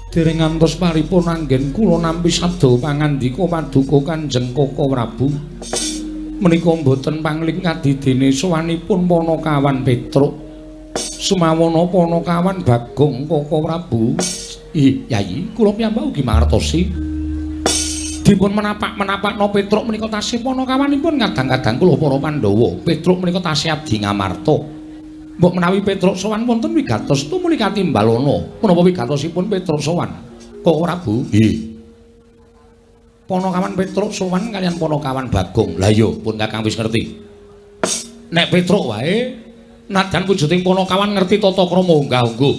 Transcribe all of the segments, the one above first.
Dereng ngantos paripun anggen kula nampi sabda pangandika paduka Kanjeng Koko Prabu. Menika boten pangling kadidene sowanipun Panakawan Petruk. Sumawana Panakawan Bagong Koko Prabu. Yayi, kula piyambak ugi mangertosi. Dipun menapak-menapakna Petruk menika tasih Panakawanipun kadang-kadang kula para Pandhawa. Petruk menika tasih abdi ngamarta. Mbok menawi Petruk sowan wonten wigatos tumuli katimbalana. Menapa wigatosipun Petruk sowan? Koko Prabu? Nggih. Panakawan Petruk sowan kaliyan Panakawan Bagong. Lah iya, pun Kakang wis ngerti. Nek Petruk wae nadyan wujuding Panakawan ngerti tata krama unggah-ungguh.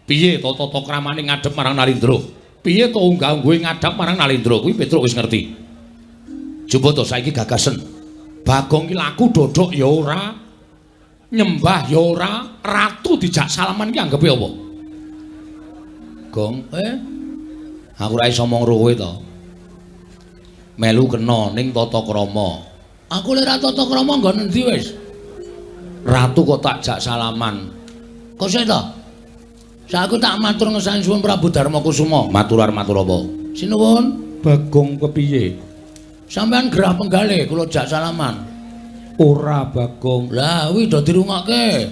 Piye tata kramane ngadhep marang Nalindra? Piye to unggah-ungguhe ngadhep marang Nalindra? Kuwi Petruk wis ngerti. Coba to saiki gagasen. Bagong ki laku dodok ya ora. Nyembah ya ora, ratu dijak salaman ki anggepe apa? Gong, aku ora iso mong kowe to. Melu kena ning tata krama. Aku lek ra tata krama nggon endi wis? Ratu kok tak jak salaman. Kok sik to? Saku tak matur ngesani suwun Prabu Darmakusuma. Matur apa? Sinuwun. Bagong kepiye? Sampeyan gerah penggalih kula jak salaman. Ora Bagong. Lah kuwi do dirungokke.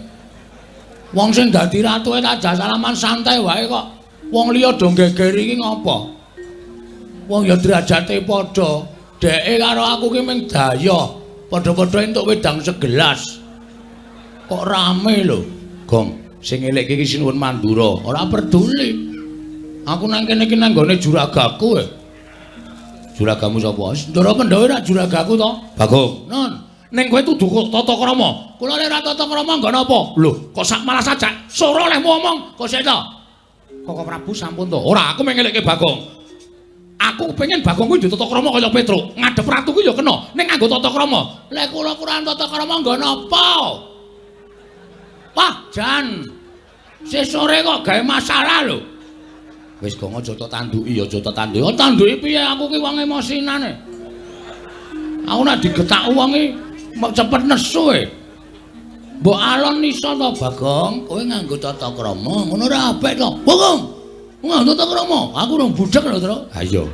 Wong sing dadi ratuke tak jak salaman santai wae kok. Wong liya do gegeri iki ngopo? Wong ya derajate padha. Dheke karo aku ki mung daya. Padha-padha entuk wedang segelas. Kok rame lho. Gong, sing elekke iki sinuwun Mandura, ora peduli. Aku nang kene iki nang gone juragaku. Juragamu sapa? Ndara Pandhawa ra juragaku to? Bagong. Nun. Ning kowe dudu tata krama. Kula lek ra tata krama nggon apa? Lho, kok sak malah sajak sora olehmu omong. Kok sik to? Koko Prabu sampun to. Ora, aku mengeleke Bagong. Aku pengen Bagong kuwi dudu tata krama kaya Petruk. Ngadep ratu kuwi ya kena. Ning nganggo tata krama. Lek kula kurang tata krama nggon apa? Wah, jan. Sesore kok gawe masalah lho. Wis Gong aja tak tanduki ya, aja tak tanduki. Oh, tanduki piye aku ki wong emosinane. Aku nek digetak wong iki cepet nesu e. Mbok alon iso to Bagong, kowe nganggo tata krama, ngono ora apik to. Bagong. Nganggo tata krama, aku rung budhek lho, Tru. Ha iya.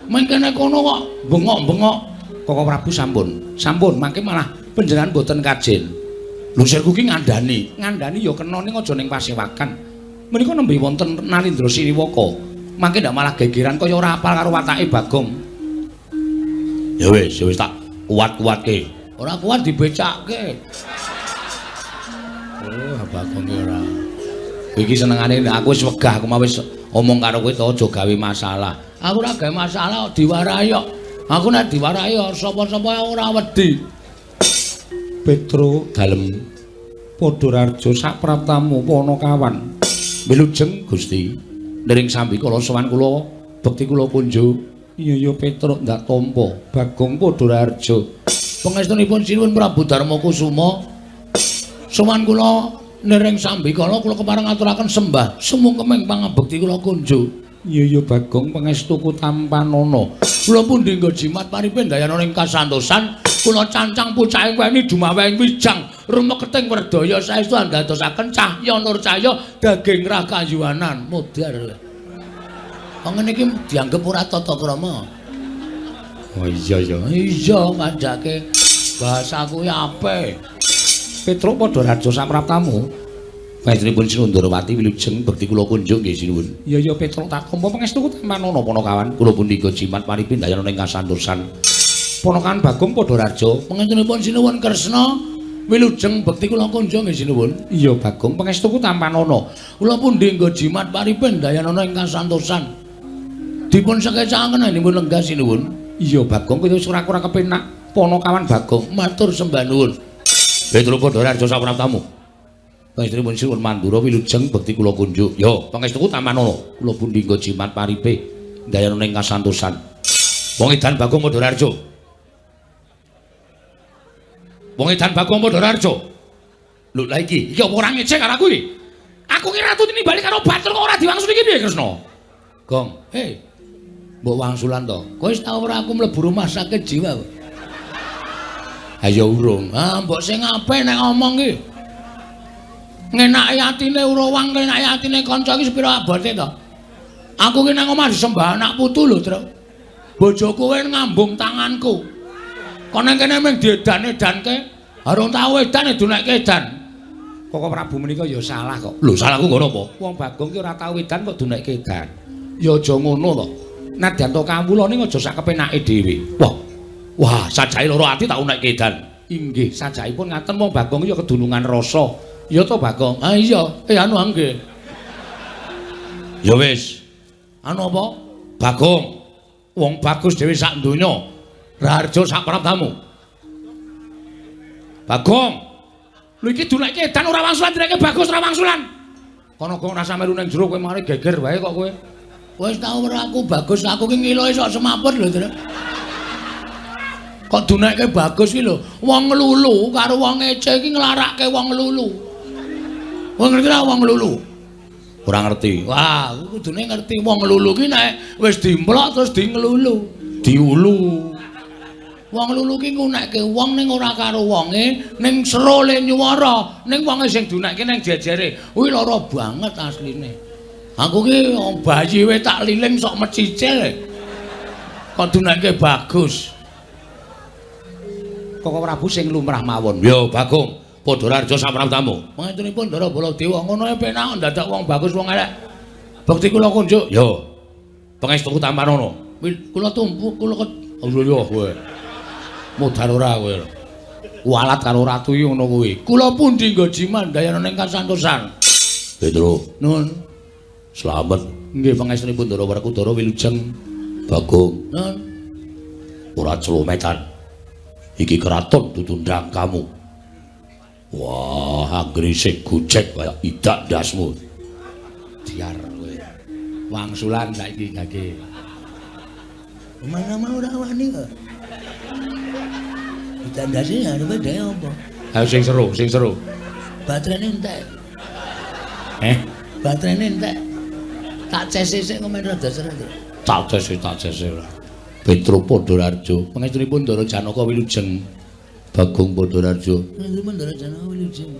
Mengkene kono kok bengok-bengok. Koko Prabu sampun. Sampun, mangke malah panjenengan boten kajen. Lho sirku ki ngandani ya kena ning aja ning pasewakan. Menika nembe wonten Nalindra Siniwaka. Mangke ndak malah gegeran kaya ora apal karo watake Bagong. Ya wis tak kuat-kuatke. Ora kuat dibecakke. Oh, Bagong ora. Iki senengane aku wis wegah aku mau wis omong karo kowe to aja gawe masalah. Aku ora gawe masalah diwarahi kok. Aku nek diwarahi sapa-sapa ora wedi. Petro dalem Padhararja sak praptamu Panakawan. Wilujeng Gusti. Nering sambi kala sowan kula bekti kula kunjuk. Iya Petro ndak tampa. Bagong Padhararja. Pangestunipun sinuwun Prabu Darmakusuma. Sowan kula nering sambi kala kula kepareng ngaturaken sembah sumung kemeng pangabekti kula kunjuk. Iya Bagong pangestuku tampanana. Kula pundi nggo jimat paripe dayana ing kasantosan. Kula cancang pucake weni dumaweng wijang rumeketing werdaya saestu andadosaken cahya nur cahya daging rakayuwanan modar. Wong ngene iki dianggep ora tata krama. Oh iya ya. Iya ngandhake bahasaku ya apik. Petruk Padhararja sapraptamu. Panjenenganipun Sinundrawati wilujeng bekti kula kunjuk nggih sinuwun. Iya ya Petruk tak tampa pangestuku tamanono Panakawan. Kula pundi nggo jimat paripindayana ing kasantosan. Panakawan Bagong Padhararja, panjenenganipun sinuwun Kresna wilujeng bekti kula kunjuk nggih sinuwun. Iya Bagong pangestuku tamanono. Kula pundi nggo jimat paripindayana ing kasantosan. Dipun sekecaken dipun lenggah sinuwun. Iya Bagong kowe wis ora kepenak. Panakawan Bagong matur sembah nuwun. Petruk Padhararja sapraptamu. Panjenenganipun sinuwun Mandura wilujeng bekti kula kunjuk. Yo, pangestuku tamanono. Kula pundi nggo jimat paripe dayana ing kasantosan. Wong edan Bagong Padhararja. Wong edan Bagong Padhararja. Lho lha iki apa ora ngecek karo aku iki? Aku ki ratu tinimbali karo batur kok ora diwangsuli iki piye Kresna? Gong, mbok wangsulan to. Kowe wis tau ora aku mlebu rumah sakit jiwa kok. Ha ya urung. Ah mbok sing apik nek ngomong ki. Ngenaki atine Urawang, ngenaki atine kanca iki sepira abote to? Aku ki nang omah disembah anak putu lho, Tru. Bojoku kowe ngambung tanganku. Kok nang kene mung diedan-edanke. Harung tau edan dunekke edan. Kok Prabu menika ya salah kok. Lho, salahku ngono apa? Wong Bagong ki ora tau edan kok dunekke edan. Ya aja ngono to. Nadyan to kawula ning aja sak kepenake dhewe. Wah, sajahe loro ati tak unekke edan. Inggih, sajaipun ngaten wong Bagong ya kedunungan rasa. Ya to Bagong. Ah iya, anu nggih. Ya wis. Anu apa? Bagong. Wong bagus dhewe sak donya. Raharja sak praptamu. Bagong. Lho iki dunekke edan ora wangsulan direke bagus ora wangsulan. Kono kok ora sampe nang jero kowe mari geger wae kok kowe. Wis tau ora aku bagus aku ki ngiloke sok semaput lho, Tru. Kok dunekke bagus ki lho, wong lulu karo wong ece iki nglarake wong lulu. Wong ngerti ora wong lulu? Ora ngerti. Wah, kudune ngerti wong lulu ki nek wis dimplok terus di nglulu, diulu. Wong lulu ki ngunekke wong ning ora karo wonge, ning serole nyuwara, ning wonge sing dunekke ning jejere. Kuwi lara banget asline. Aku ki bayi we tak liling sok mecicil. Kok dunekke bagus. Kok Prabu sing lumrah mawon. Yo Bagong, padha raja sapraptamu. Pangaturipun Ndara Baladewa ngono ae penak ndadak wong bagus wong elek. Bekti kula kunjuk. Yo. Pangestuku tampanono. Kula tumpuk kula yo kowe. Modal ora kowe. Walat karo ratu iki ngono kuwi. Kula pundi nggo jimandayana ning kasantosan. Petro. Nuwun. Slamet. Nggih pangestunipun Ndara Werkudara Wilujeng. Bagong. Nuwun. Ora celometan. Iki keraton tutundang kamu. Wah, anggere sing gojek kaya idak ndasmu. Diar kowe. Wangsulan saiki gage. Mana-mana ora wani kok. Tandase arepe dhewe apa? Ayo sing seru. Baterene entek. Baterene entek. Tak cese sik komen rada seret. Tak cese ora. Petro Padhararja, pangestunipun Ndara Janaka Wilujeng. Bagong Padhararja. Pangestunipun Ndara Janaka Wilujeng.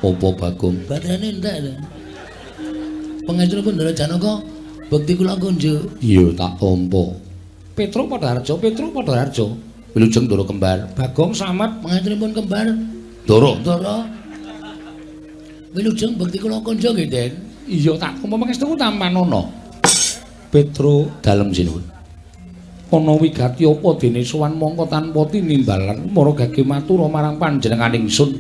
Apa Bagong? Baterene entek. Pangestunipun Ndara Janaka, bekti kula kunjuk. Iya tak tampa. Petro Padhararja. Wilujeng Ndara kembar. Bagong Slamet, pangestunipun kembar. Ndara. Wilujeng bekti kula kunjuk nggih, Den. Iya tak tampa pangestuku tampanono. Petro dalem sinuwun. Ana wigati apa dene sowan mangka tanpa tinimbalan marga gage matura marang panjenengan ingsun.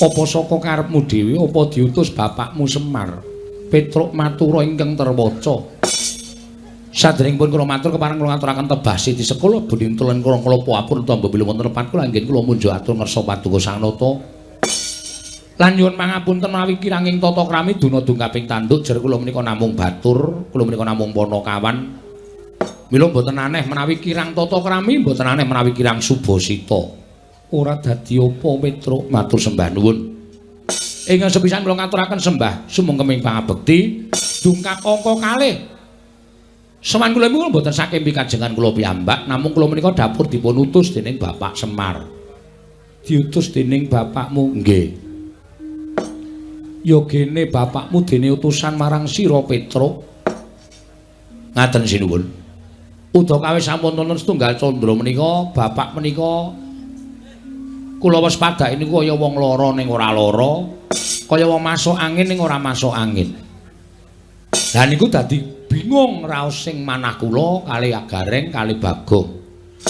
Apa saka karepmu dhewe apa diutus bapakmu Semar? Petruk matura ingkang terwaca. Saderengipun kula matur kepareng kula ngaturaken tebasi di sekolah bunintulen kula pun tamba bila wonten lepat kula anggen kula munjuk atur ngersa paduka sanata. Lan nyuwun pangapunten menawi kiranging tata krami duna dungkaping tanduk jer kula menika namung batur, kula menika namung Panakawan. Mila mboten aneh menawi kirang tata krami, mboten aneh menawi kirang subasita. Ora dadi apa Petruk matur sembah nuwun. Ingkang sepisan kula ngaturaken sembah sumengkeming pangabekti dungkap angka kalih. Sowan kula menika mboten saking pikajengan kula piyambak, namung kula menika dapur dipun utus dening Bapak Semar. Diutus dening bapakmu nggih. Ya gene bapakmu dene utusan marang sira Petruk. Ngaten sinuwun. Udakawis sampun wonten setunggal candra menika, bapak menika kula wis padhake niku kaya wong lara ning ora lara, kaya wong masuk angin ning ora masuk angin. Lah niku dadi bingung raos sing manah kula kali Agareng kali Bagong.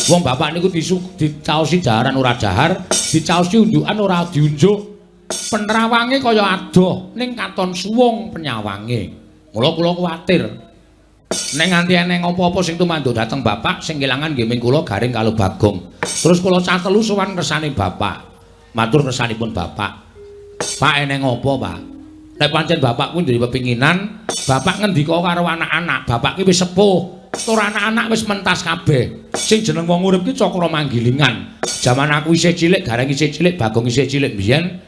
Wong bapak niku dicaosi daharan ora dahar, dicaosi unjukan ora diunjuk. Penerawange kaya adoh ning katon suwung penyawange. Mula kula kuwatir nek nganti eneng apa-apa sing tumanduk dhateng bapak sing kelangan nggih ming kula Garing karo Bagong. Terus kula catelu sowan kersane bapak. Matur kersanipun bapak. Pak eneng apa, Pak? Nek pancen bapak kuwi duwe pepinginan, bapak ngendika karo anak-anak, bapak ki wis sepuh. Tur anak-anak wis mentas kabeh. Sing jeneng wong urip ki Cakra Manggilingan. Jaman aku isih cilik, Gareng isih cilik, Bagong isih cilik biyen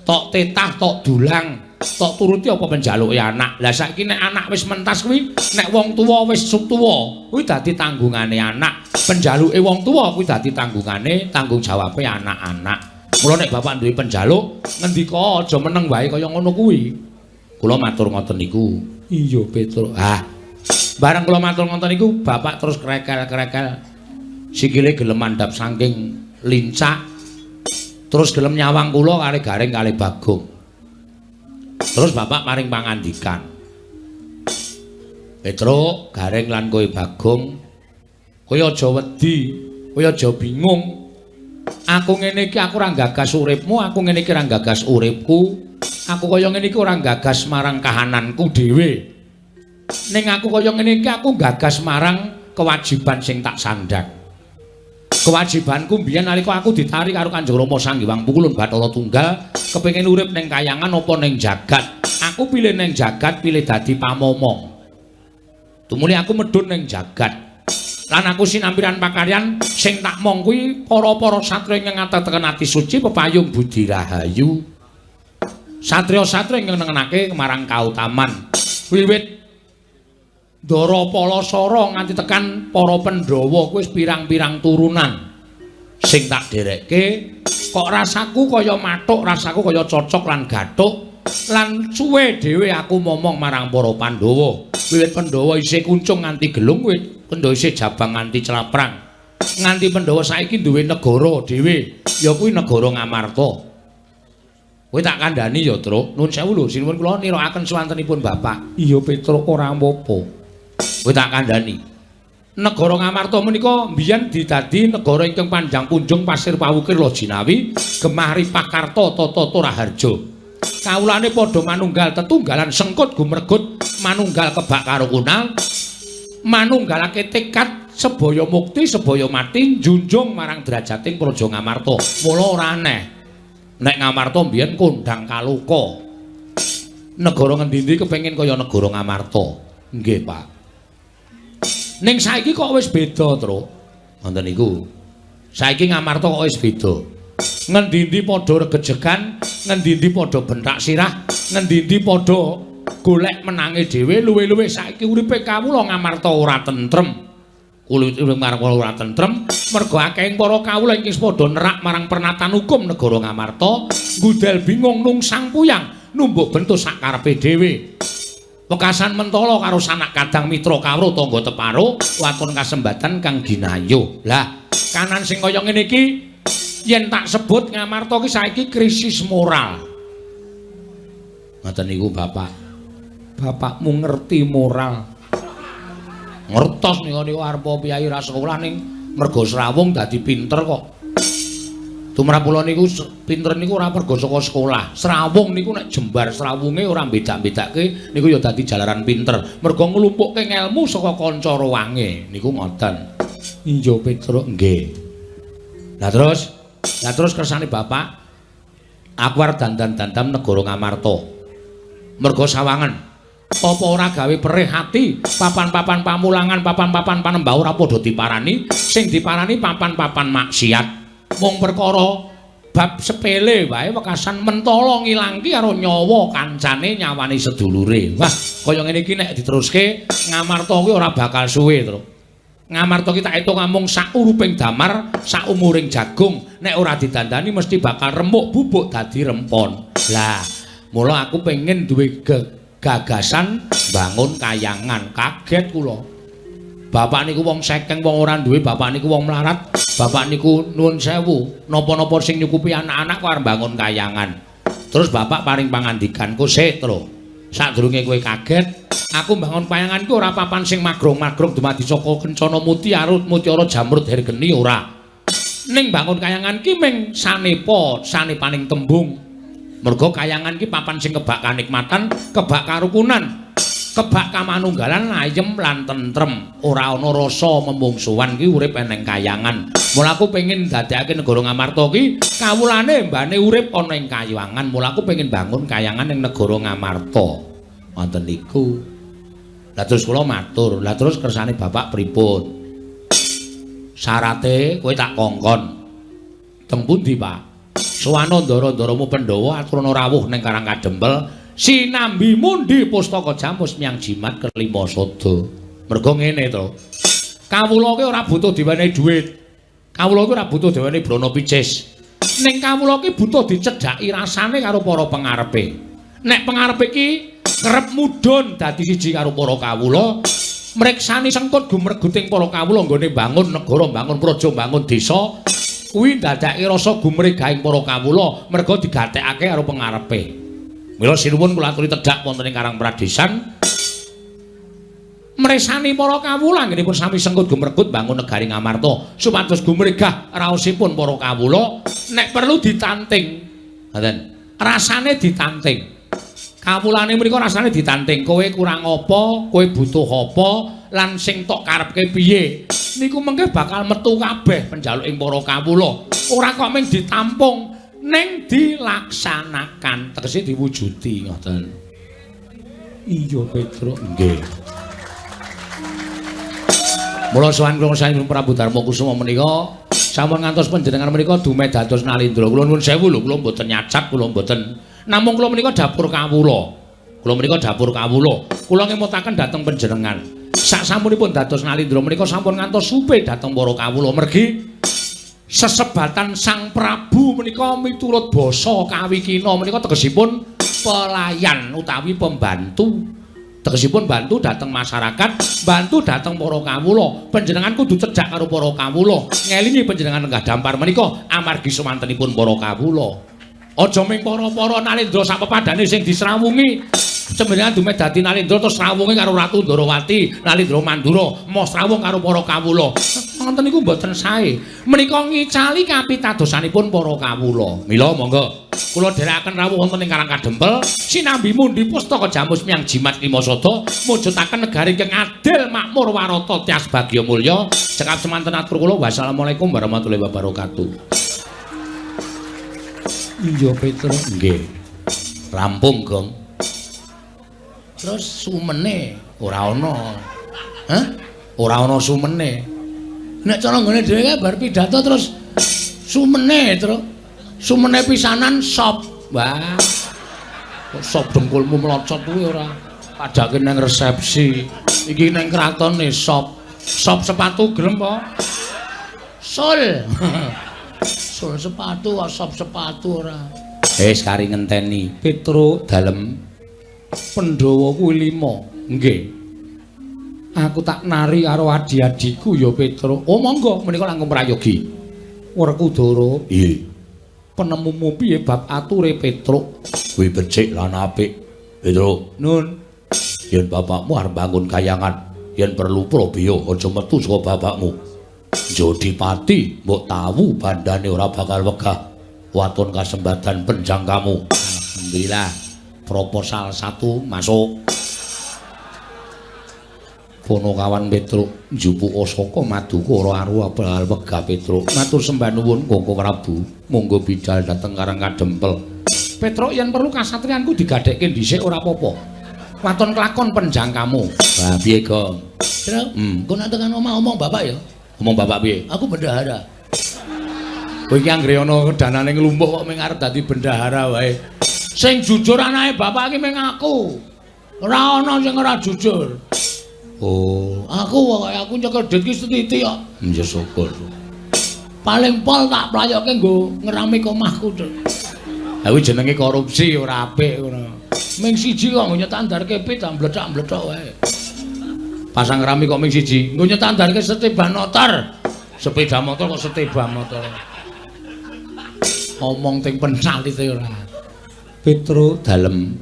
tok tetah, tok dulang, tok turuti apa penjaluke anak. Lah saiki nek anak wis mentas kuwi, nek wong tuwa wis tuwa, kuwi dadi tanggungane anak. Penjaluke wong tuwa kuwi dadi tanggungane, tanggung jawabe anak-anak. Mula nek bapak duwe penjaluk, ngendika aja meneng wae kaya ngono kuwi. Kula matur ngoten niku. Iya, Petruk. Ah, Bareng kula matur ngoten niku bapak terus krekel-krekel. Sikile gelem mandhap saking lincak. Terus gelem nyawang kula kali Garing kali Bagong. Terus bapak paring pangandikan. Petruk, Garing lan kowe Bagong, kowe aja wedi, kowe aja bingung. Aku ngene iki aku ora gagas uripmu, aku ngene iki ora gagas uripku. Aku kaya ngene iki ora gagas marang kahananku dhewe. Ning aku kaya ngene iki aku gagas marang kewajiban sing tak sandhang. Kewajibanku mbiyen nalika aku ditarik karo Kanjeng Rama Sanghyang Wungkulun Bathara Tunggal, kepengin urip ning kayangan apa ning jagat. Aku pilih ning jagat, pilih dadi pamomong. Tumuli aku medhun ning jagat. Lan aku sinampiran pakaryan sing tak mong kuwi para-para satriya ingkang ngateteken ati suci pepayung budi rahayu. Satriya-satriya ingkang nengenake marang kautaman. Wiwit Ndara Palasara nganti tekan para Pandhawa kuwi wis pirang-pirang turunan sing tak dherekke. Kok rasaku kaya mathuk, rasaku kaya cocok lan gathuk. Lan suwe dhewe aku momong marang para Pandhawa. Wiwit Pandhawa isih kuncung nganti gelung, wiwit Pandhawa isih jabang nganti celaprang. Nganti Pandhawa saiki duwe negara dhewe, ya kuwi negara Ngamarta. Kowe tak kandhani ya, Truk. Nuwun sewu lho, sinuwun kula nirakaken swantenipun Bapak. Iya, Petruk, ora apa-apa. Kowe tak kandhani. Negara Ngamarta menika mbiyen didadi negara ingkang panjang punjung pasir pawukir Lojinawi, gemah Ripakarta Tata Raharja. Kawulane padha manunggal tetunggalan sengkut gumregut manunggal kebak karo kunal manunggalake tekad sebaya mukti sebaya mati njunjung marang derajating praja Ngamarta. Mula ora aneh nek Ngamarta mbiyen kondhang kaluka. Negara ngendi-endi kepengin kaya negara Ngamarta. Nggih, Pak. Ning saiki kok wis beda, Truk. Ngoten niku. Saiki Ngamarta kok wis beda. Ngendi-endi padha regejegan, ngendi-endi padha bentak sirah, ngendi-endi padha golek menange dhewe, luwih-luwih saiki uripe kawula Ngamarta ora tentrem. Urip Ngamarta ora tentrem, merga akeh para kawula iki padha nerak marang pernatan hukum negara Ngamarta, gudel bingung nungsang puyang, numbuk bentus sakarepe dhewe. Wekasan mentala karo sanak kadang mitra kawruh tangga teparo, waton kasembatan kang ginayuh. Lah, kanan sing kaya ngene iki yen tak sebut Ngamarta ki saiki krisis moral. Ngoten niku Bapak. Bapakmu ngerti moral. Ngertos niku arep piyai ra sekolah ning merga Srawung dadi pinter kok. Tumrap kula niku pinter niku ora merga saka sekolah. Srawung niku nek jembar Srawunge ora bedak-bedake niku ya dadi jalaran pinter. Merga nglumpukke ngelmu saka kanca rowange. Niku ngoten. Iya Petruk nggih. Lah terus kersane Bapak aku arep dandan-dandam negara Ngamarta. Merga sawangen. Apa ora gawe perih ati, papan-papan pamulangan, papan-papan panembah ora padha diparani, sing diparani papan-papan maksiat. Mung perkara bab sepele wae wekasan mentala ngilangke karo nyawa kancane nyawane sedulure. Wah, kaya ngene iki nek diteruske Ngamarta kuwi ora bakal suwe, Truk. Ngamarta ki tak etung mung sak uruping damar, sak umuring jagung, nek ora didandani mesti bakal remuk bubuk dadi rempon. Lah, mula aku pengen duwe gagasan bangun kayangan. Kaget kula. Bapak niku wong sekeng, wong ora duwe, bapak niku wong melarat. Bapak niku nuwun sewu, napa-napa sing nyukupi anak-anak kok arep bangun kayangan. Terus bapak paring pangandikanku, "Sik, Tru. Sadurunge kowe kaget, aku bangun kayangan ku ora papan sing magrong-magrong dumadi saka kencana muti arut mutiara jamrut hergeni ora. Ning bangun kayangan ki ming sanepa, sanepaning tembung. Merga kayangan ki papan sing kebak kanikmatan, kebak karukunan, kebak kamanunggalan ayem lan tentrem. Ora ana rasa memungsuhan ki urip eneng kayangan. Mula aku pengin dadekake negara Ngamarta ki kawulane mbane urip ana ing kayangan. Mula aku pengin bangun kayangan ing negara Ngamarta. Wonten niku. Lah terus kula matur, lah terus kersane Bapak pripun? Syarate kowe tak kongkon. Teng pundi, Pak? Suwana ndara-ndaramu Pandhawa aturana rawuh ning Karang Kadempel, sinambi mundi pustaka jamus miyang jimat kelima sada. Merga ngene to. Kawula ki ora butuh diwenehi dhuwit. Kawula ki ora butuh diwenehi brana picis. Ning kawula ki butuh dicedhaki rasane karo para pangarepe. Nek pangarepe ki kerep mudhun dadi siji karo para kawula, mreksani sengkut gumreguting para kawula nggone bangun negara, bangun praja, bangun desa kuwi ndadake rasa gumregahing para kawula merga digatekake karo pengarepe. Mila sinuwun kula aturi tedhak wonten ing Karang Pradesan mresani para kawula anggenipun sami sengkut gumregut bangun negari Ngamarta supados gumregah raosipun para kawula nek perlu ditanting. Ngoten. Rasane ditanting. Kawulane mriku rasane ditanting. Kowe kurang apa, kowe butuh apa, lan sing tok karepke piye. Niku mengke bakal metu kabeh penjaluking para kawula. Ora kok mung ditampung, ning dilaksanakan, tegese diwujudi ngoten. Iya Petruk, nggih. Mula sowan kula sampun Prabu Darma Kusuma menika sampun ngantos panjenengan menika dumeh dados nalindra. Kula nuwun sewu lho, kula mboten nyacat, kula mboten. Namung kula menika dapur kawula. Kula menika dapur kawula. Kula ngemutaken dhateng panjenengan. Sak sampunipun dados nalindra menika sampun ngantos supe dhateng para kawula. Mergi sesebatan Sang Prabu menika miturut basa kawikina menika tegesipun pelayan utawi pembantu. Tegesipun bantu dhateng masyarakat, bantu dhateng para kawula. Panjenengan kudu cedhak karo para kawula. Ngelingi panjenengan lenggah dampar menika amargi semantenipun para kawula. Aja ming para-para nalindra sak pepadane sing disrawungi. Sembengan dumeh dadi nalindra terus srawungi karo Ratu Ndarawati, Nalindra Mandura, mau srawung karo para kawula. Ngoten niku mboten sae. Menika ngicali kapitadosanipun para kawula. Mila monggo kula dherekaken rawuh wonten ing Karang Kadempel, sinambi mundi pustaka Jamus Miyang Jimat Limasada, mujudaken negari ingkang adil, makmur, warata, tias bagya mulya. Cekap semanten atur kula. Wassalamualaikum warahmatullahi wabarakatuh. Iya Petruk, nggih. Rampung, Gong. Terus sumene ora ana. Hah? Ora ana sumene. Nek cara nggone dhewe kae bar pidato terus sumene, Truk. Sumene pisanan sop. Wah. Kok sop dengkulmu mlocot kuwi ora padake nang resepsi. Iki nang kratone sop. Sop sepatu gelem po? Sul. Sul sepatu, sop sepatu ora. Kari ngenteni. Petruk dalem Pandhawa kuwi 5. Nggih. Aku tak nari karo adi-adiku ya Petruk. Oh monggo menika langkung prayogi. Werkudara. Nggih. Penemumu piye bab ature Petruk? Kuwi becik lan apik. Petruk. Nun. Yen bapakmu arep bangun kayangan, yen perlu Prabeya aja metu saka bapakmu. Jodipati mbok tahu bandane ora bakal wegah. Waton kasembatan penjang kamu. Alhamdulillah. Proposal 1 masuk. Ponokawan Petruk njupuk saka maduka ora aru bakal wegah Petruk. Matur sembah nuwun Koko Prabu. Monggo bidal dhateng Karang Kadempel. Petruk yen perlu kasatriyanku digadhekke dhisik ora apa-apa. Waton kelakon penjang kamu. Lah piye, Gong? Petruk, kok nek tekan omah omong bapak ya? Omong bapak piye? Aku bendahara. Kowe iki anggere ana danane nglumpuk kok mung arep dadi bendahara wae. Sing jujur anake bapak iki mung aku. Ora ana sing ora jujur. Oh, aku nyekel dit ki setiti kok. Ya syukur. Paling pol tak playokke nggo ngerami omahku, Cuk. Ha kuwi jenenge korupsi ora apik ngono. Ming siji kok nyetandarke pit mbledak-mbledok wae. Pasang ngerami kok ming siji, nggo nyetandarke setibah motor. Sepeda motor kok setibah motor. Omong ting pencalite ora. Petruk dalem.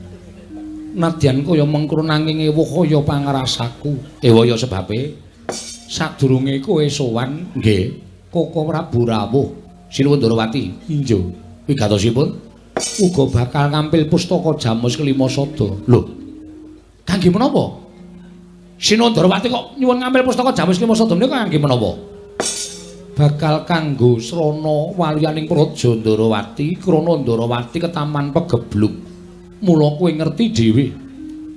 Nadyan kaya mengkono nanging ewuh kaya pangrasaku. Ewaya sebabe sadurunge kowe sowan nggih Koko Prabu rawuh Sinuwun Ndarawati. Injo. Kuwi gatosipun uga bakal ngampil pustaka Jamus Klimasada. Lho. Kangge menapa? Sinuwun Ndarawati kok nyuwun ngampil pustaka Jamus Klimasada menika kangge menapa? Bakal kanggo srana waliyaning Praja Ndarawati, krana Ndarawati ketaman pegebluk. Mula kowe ngerti dhewe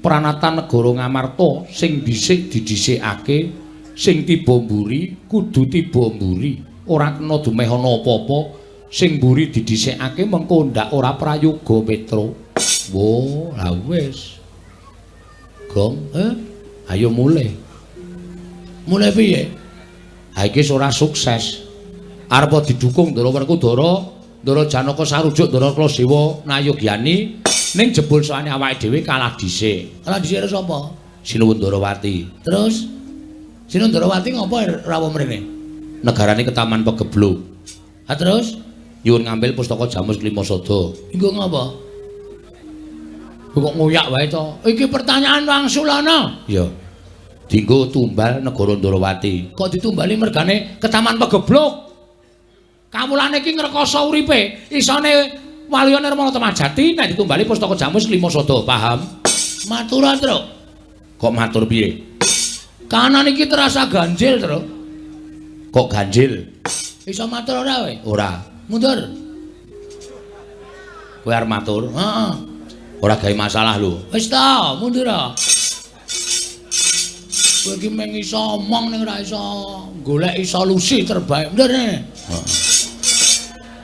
pranatan negara Ngamarta sing dhisik didhisikake, sing tiba mburi kudu tiba mburi, ora kena dumeh ana apa-apa. Sing mburi didhisikake mengko ndak ora prayoga Petruk. Wo, la wis. Gong, ayo mulai. Mulai piye? Ha iki ora sukses. Arep didukung Ndara Werkudara, Ndara Janaka sarujuk Ndara Klasewa Nayogyani. Ning jebul soane awake dhewe kalah dhisik. Kalah dhisik karo sapa? Sinuwun Ndarawati. Terus Sinundrawati ngopo rawuh mrene? Negarane Ketaman Pegebluk. Ha terus nyuwun ngambil pustaka Jamus Klimasada. Iku ngopo? Kok ngoyak wae to? Iki pertanyaan wangsulana. Iya. Dienggo tumbal negara Ndrawati. Kok ditumbali mergane Ketaman Pegebluk? Kawulane iki ngrekoso uripe, isane Waliya Nirmala Temajati nek ditumbali pustaka Jamus Klimasada, paham? Matur, Tru. Kok matur piye? Kanan iki terasa ganjil, Tru. Kok ganjil? Iso matur ora kowe? Ora. Mundur. Kowe arep matur? Heeh. Ora gawe masalah lho. Wis ta, mundur. Kowe iki mung iso omong ning ora iso goleki solusi terbaik. Mundur ne. Heeh.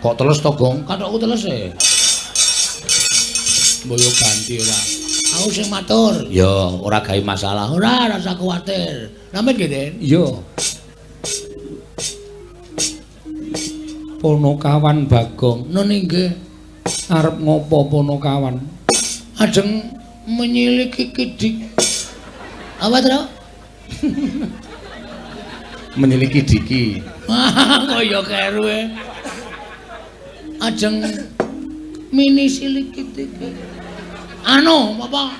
Kok teles to, Gong? Kathokku teles e. Mboyo ganti ora. Aku sing matur. Ya, ora gawe masalah. Ora rasa kuwatir. Sampeyan nggih, Den? Iya. Ponokawan Bagong. Nun nggih. Arep ngopo Ponokawan? Ajeng menyiliki Kidik. Apa, Tru? Menyiliki Diki. Kaya keru e. Ajeng mini silik Kidik. Anu, apa?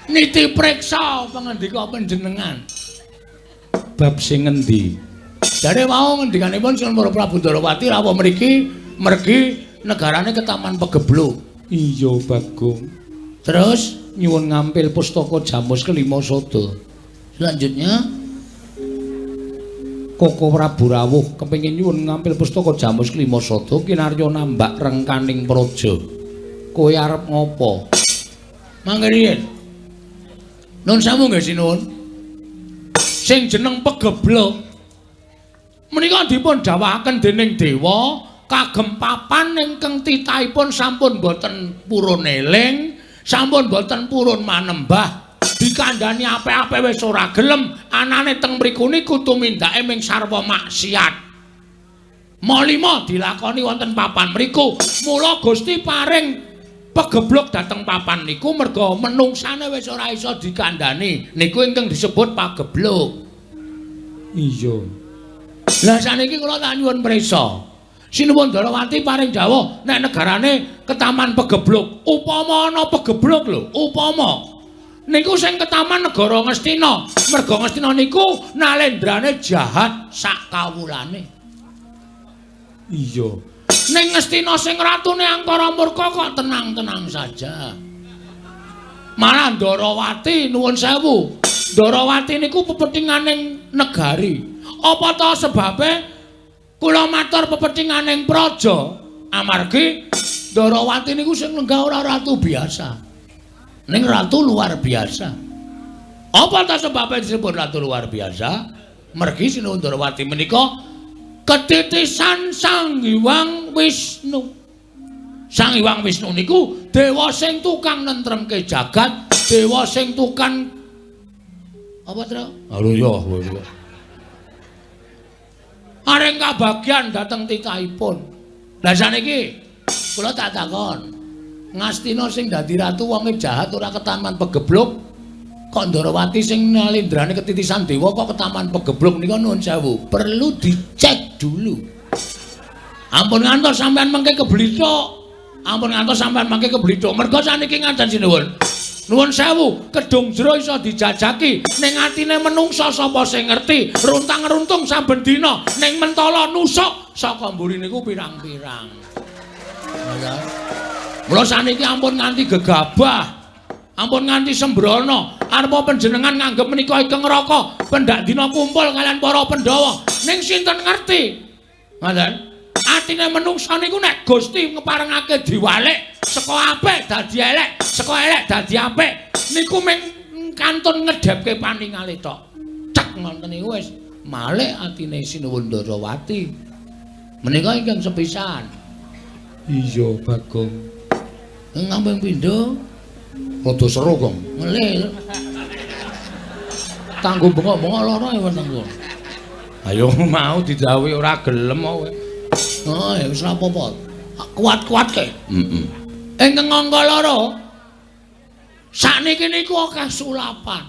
Niti priksa pangandika panjenengan. Bab sing ngendi? Jare wau ngendikanipun Sri Para Prabu Ndrawati rawuh mriki mergi negarane Ketaman Pegebluk. Iya, Bagong. Terus nyuwun ngampil pustaka Jamus Klimasada. Selanjutnya Koko Prabu rawuh kepengin nyuwun ngampil pustaka Jamus Klimasada kinarya nambak rengkaning praja. Kowe arep ngopo? Mangke riyen. Nun samu nggih sinuwun. Sing jeneng Pegebluk menika dipun dawuhaken dening dewa kagem papan ingkang titahipun sampun boten purun eling, sampun boten purun manembah. Dikandhani apik-apik wis ora gelem, anane teng mriku niku tumindake ming sarwa maksiat. Molima dilakoni wonten papan mriku. Mula Gusti paring Pegebluk dateng papan niku merga menungsane wis ora iso dikandhani. Niku ingkang disebut pagebluk. Iya. Lah saniki kula tak nyuwun prisa. Sinuwun Ndrawati paring dawuh nek negarane Ketaman Pegebluk. Upama ana Pegebluk lho, upama niku sing Ketaman negara Ngastina. Merga Ngastina niku nalendrane jahat sak kawulane. Iya. Ning Ngastina sing ratune angkara murka kok tenang-tenang saja. Malah Ndrawati nuwun sewu. Ndrawati niku pepethingganing negari. Apa ta sebabe kula matur pepethingganing praja amargi Ndrawati niku sing lenggah ora ratu biasa. Ning ratu luar biasa. Apa ta sebabe disebut ratu luar biasa? Mergi sinuwun Ndrawati menika ketitisan Sang Hyang Wisnu. Sang Hyang Wisnu niku dewa sing tukang nentremke jagat, dewa sing tukang apa, Tru? Halo ya. Areng kabagyan dhateng titahipun. Lah saniki kula tak takon. Ngastina sing dadi ratu wonge jahat ora Ketaman Pegebluk. Kok Ndrawati sing nalendrane ketitisan dewa kok Ketaman Pegebluk nika nuwun sewu, perlu dicek dulu. Ampun ngantos sampean mengke keblithuk. Ampun ngantos sampean mengke keblithuk. Merga saniki ngaten sinuwun. Nuwun sewu, kedung jero iso dijajaki, ning atine menungsa sapa sing ngerti, runtang-runtung saben dina, ning mentala nusuk saka mburi niku pirang-pirang. Mula saniki ampun nganti gegabah. Ampun nganti sembrono, arepa panjenengan nganggep menika Igeng Raka pendak dina kumpul kalian para Pandhawa. Ning sinten ngerti? Ngoten. Atine menungsa niku nek Gusti ngeparengake diwalik saka apik dadi elek, saka elek dadi apik, niku mung kantun ngedhepke paningale tok. Cek ngoten niku wis malih atine Sinuwun Ndrawati. Menika ingkang sepisan. Iya, Bagong. Ngamping pindho rada seru, Gong. Ngelih. Kanggo bengok-bengok lara ya wonten kula. Ayo mau didhawuhi ora gelem kok kowe. Oh, ya wis ora apa-apa. Kuat-kuatke. Heeh. Ingkang angka lara sakniki niku akeh sulapan.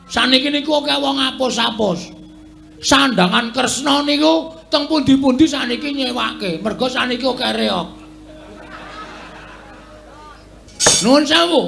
Saniki niku akeh wong apus-apus. Sandangan Kresna niku teng pundi-pundi saniki nyewake, mergo saniki akeh reok. Nuwun sewu,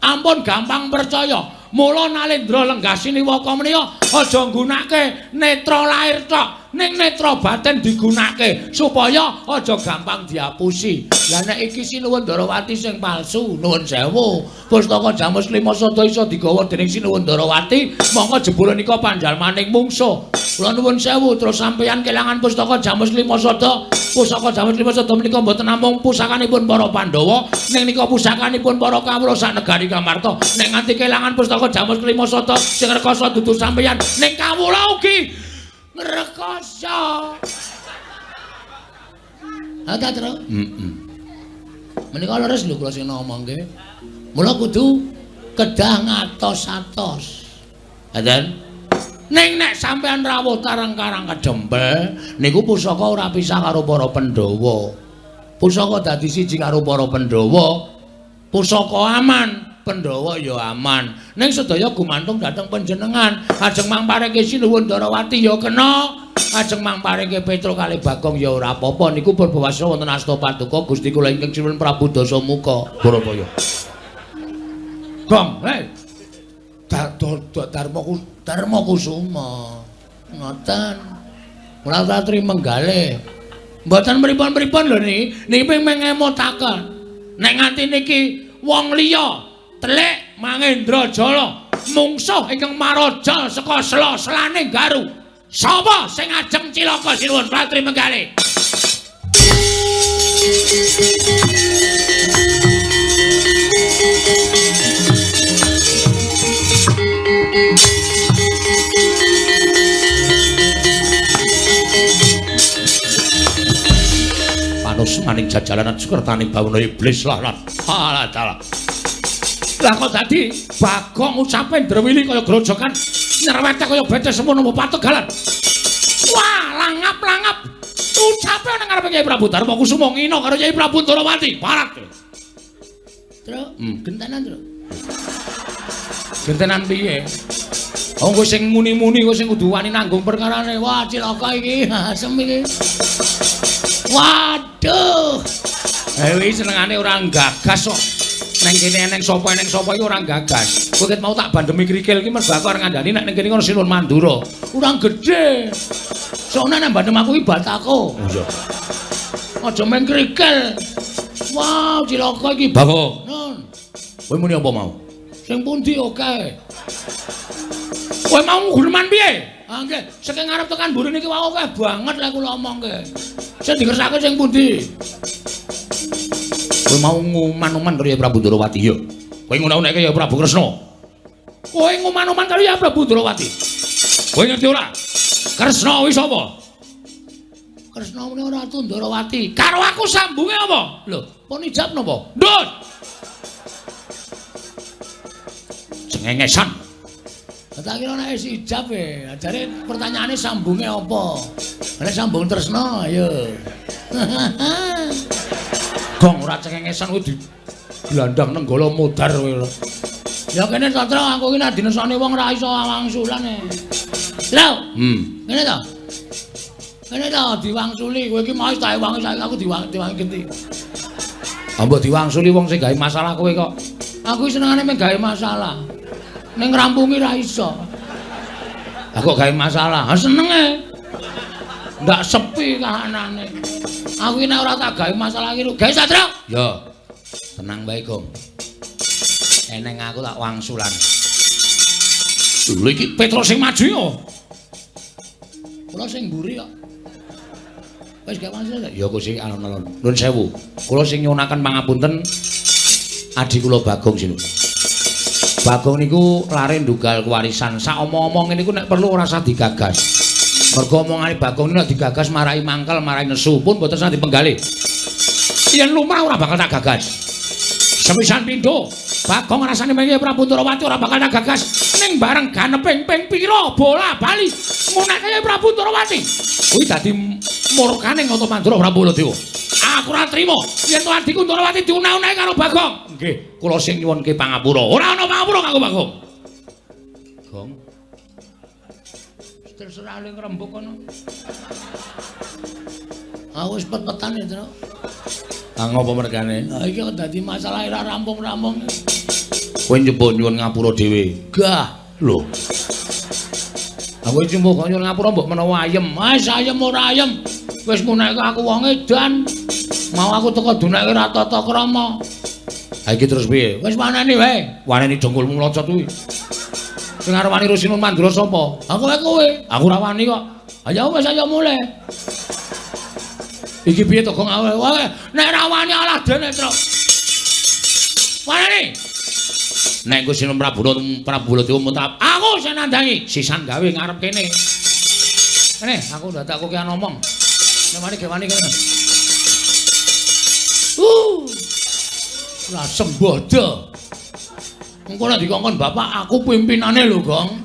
ampun gampang percaya. Mula Nalendra Lenggasini Waka menika aja nggunakake netra lahir tok, ning netra batin digunakake supaya aja gampang diapusi. Lah nek iki Sinuwun Darawati sing palsu, nuwun sewu. Pustaka Jamus Lima Sada isa digawa dening Sinuwun Darawati, mongko jebule nika panjalmaning mungsuh. Kula nuwun sewu terus sampeyan kelangan pustaka Jamus Lima Sada. Pusaka Jamus Lima Sada menika mboten namung pusakanipun para Pandhawa, ning nika pusakanipun para kawula sak negari Kamarta. Nek nganti kelangan pustaka Jamus Lima Sada sing rekoso dudu sampeyan, ning kawula ugi ngrekoso. Ada terus? Menika leres lho kula sing ngomongke. Mula kudu kedah ngatos-atos. Ngaten? Ning nek sampean rawuh karang-karang kedempel niku pusaka ora pisah karo para Pandhawa. Pusaka dadi siji karo para Pandhawa. Pusaka aman, Pandhawa ya aman. Ning sedaya gumantung dhateng panjenengan. Ajeng mangparingke Sinuwun Darawati ya kena. Ajeng mangparingke Petruk kalih Bagong ya ora apa-apa. Niku berbawasa wonten asta paduka Gusti kula ingkang Sinuwun Prabu Dasamuka. Barapaya. Gong, Dharma Kusuma. Ngoten. Kula satri menggalih. Mboten pripun-pripun lho niki ping ngemutaken. Nek nganti niki wong liya telik Mangendrajala mungsuh ingkang marajal saka sela-selane Garu. Sapa sing ajeng cilaka Sinuwun satri menggalih? Panus maning jajalanan Sukertani Bawana iblis lah alah dalah. Lah kok dadi Bagong ucape ndrewili kaya grojokan nyerwete kaya bete semono pategalan. Wah, langap-langap ucape nang ngarepe Kyai Prabu Darma Kusuma ngina karo Kyai Prabu Darawati. Parat. Tru, gentenan, Tru. Gentenan piye? Oh, kowe sing muni-muni kowe sing kudu wani nanggung perkarane. Wah, cilaka iki, asem iki. Waduh. Dewi senengane ora gagas kok. Neng kene eneng sapa iki ora gagas. Kowe ket mau tak bandemi krikil iki mergo aku arep ngandani nek ning kene kono Sinuwun Mandura. Urang gedhe. Soalnya nek bandem aku iki batako. Iya. Aja men krikil. Wah, cilaka iki. Bagong. Nun. Kowe muni apa mau? Sing pundi oke. Kowe mau ngurman piye? Ah nggih, saking ngarep tekan mburi niki wae akeh banget lek kula omongke. Sing dikersake sing pundi? Kowe mau nguman-uman karo Kyai Prabu Darawati ya. Kowe ngunak-unakke ya Prabu Kresna. Kowe nguman-uman karo Kyai Prabu Darawati. Kowe ngerti ora? Kresna kuwi sapa? Kresna muni Ratu Darawati. Karo aku sambunge apa? Lho, pun ijab napa? Ndut. Cengengesan. Tak kira nek wis ijab e, ajare pertanyaane sambunge apa? Nek sambung tresna, ayo. Gong ora cengengesan kuwi dilandang nenggala modar kowe lho. Ya kene Satra aku iki nek dinesane wong ora iso wangsulan e. Lho. Kene to. Kene to diwangsuli kowe iki mau tak wangi saiki aku diwangi genti. Ambo diwangsuli wong sing gawe masalah kowe kok. Aku senengane mung gawe masalah. Ning ngrampungi ra iso. Aku gawe masalah, senenge. Ndak sepi kahanane. Aku iki nek ora tak gawe masalah iki gawe Satra. Ya. Tenang bae, Gong. Eneng aku tak wangsulan. Lho iki Petruk sing maju ya. Kula sing mburi kok. Wis gawe masalah. Ya kok sing alon-alon. Nuwun sewu. Kula sing nyuwunaken pangapunten adi kula Bagong sinu. Bagong niku lare ndunggal kewarisan. Sak omong-omong niku nek perlu ora usah digagas. Mergo omongane Bagong niku nek digagas marai mangkel, marai nesu pun mboten usah dipenggalih. Yen lumrah ora bakal tak gagas. Sepisan pindho, Bagong rasane mengi Prabu Darawati ora bakal tak gagas. Ning bareng ganeping ping pira bola bali ngunake Prabu Darawati. Kuwi dadi murkane Ngata Mandura Prabu Baladewa. Aku ora trima yen to adiku Darawati diunah-unahi karo Bagong. Nggih, kula sing nyuwunke pangapura. Ora ana pangapura kanggo Bagong. Gong. Terserah ling rembug kono. Aku wis pet-petan ya, Tru. Ah ngopo mergane? Ha iki kok dadi masalah ora rampung-rampung. Kowe njupuk nyuwun ngapura dhewe. Gah, lho. Aku njupuk kok nyuwun ngapura mbok menawa ayem. Wis ayem ora ayem. Wis ngunekke aku wong edan. Mau aku teko duneke ra tata krama. Ha iki terus piye? Wis waneni wae. Waneni dongkulmu mlocot kuwi. Sing arep wani Rusinun Mandura sapa? Aku wae kowe. Aku ora wani kok. Ayo wis ayo mulai. Iki piye to Gong awake? Wae nek ra wani alah dene, Tru. Waneni. Nek Gusti Prabu Baladewa muntap, aku sing nandangi. Sisan gawe ngarep kene. Kene, aku ndak tak kokean ngomong. Nek wani ge wani kene. Lah sembodo. Engko nek dikongkon bapak aku pimpinane lho, Gong.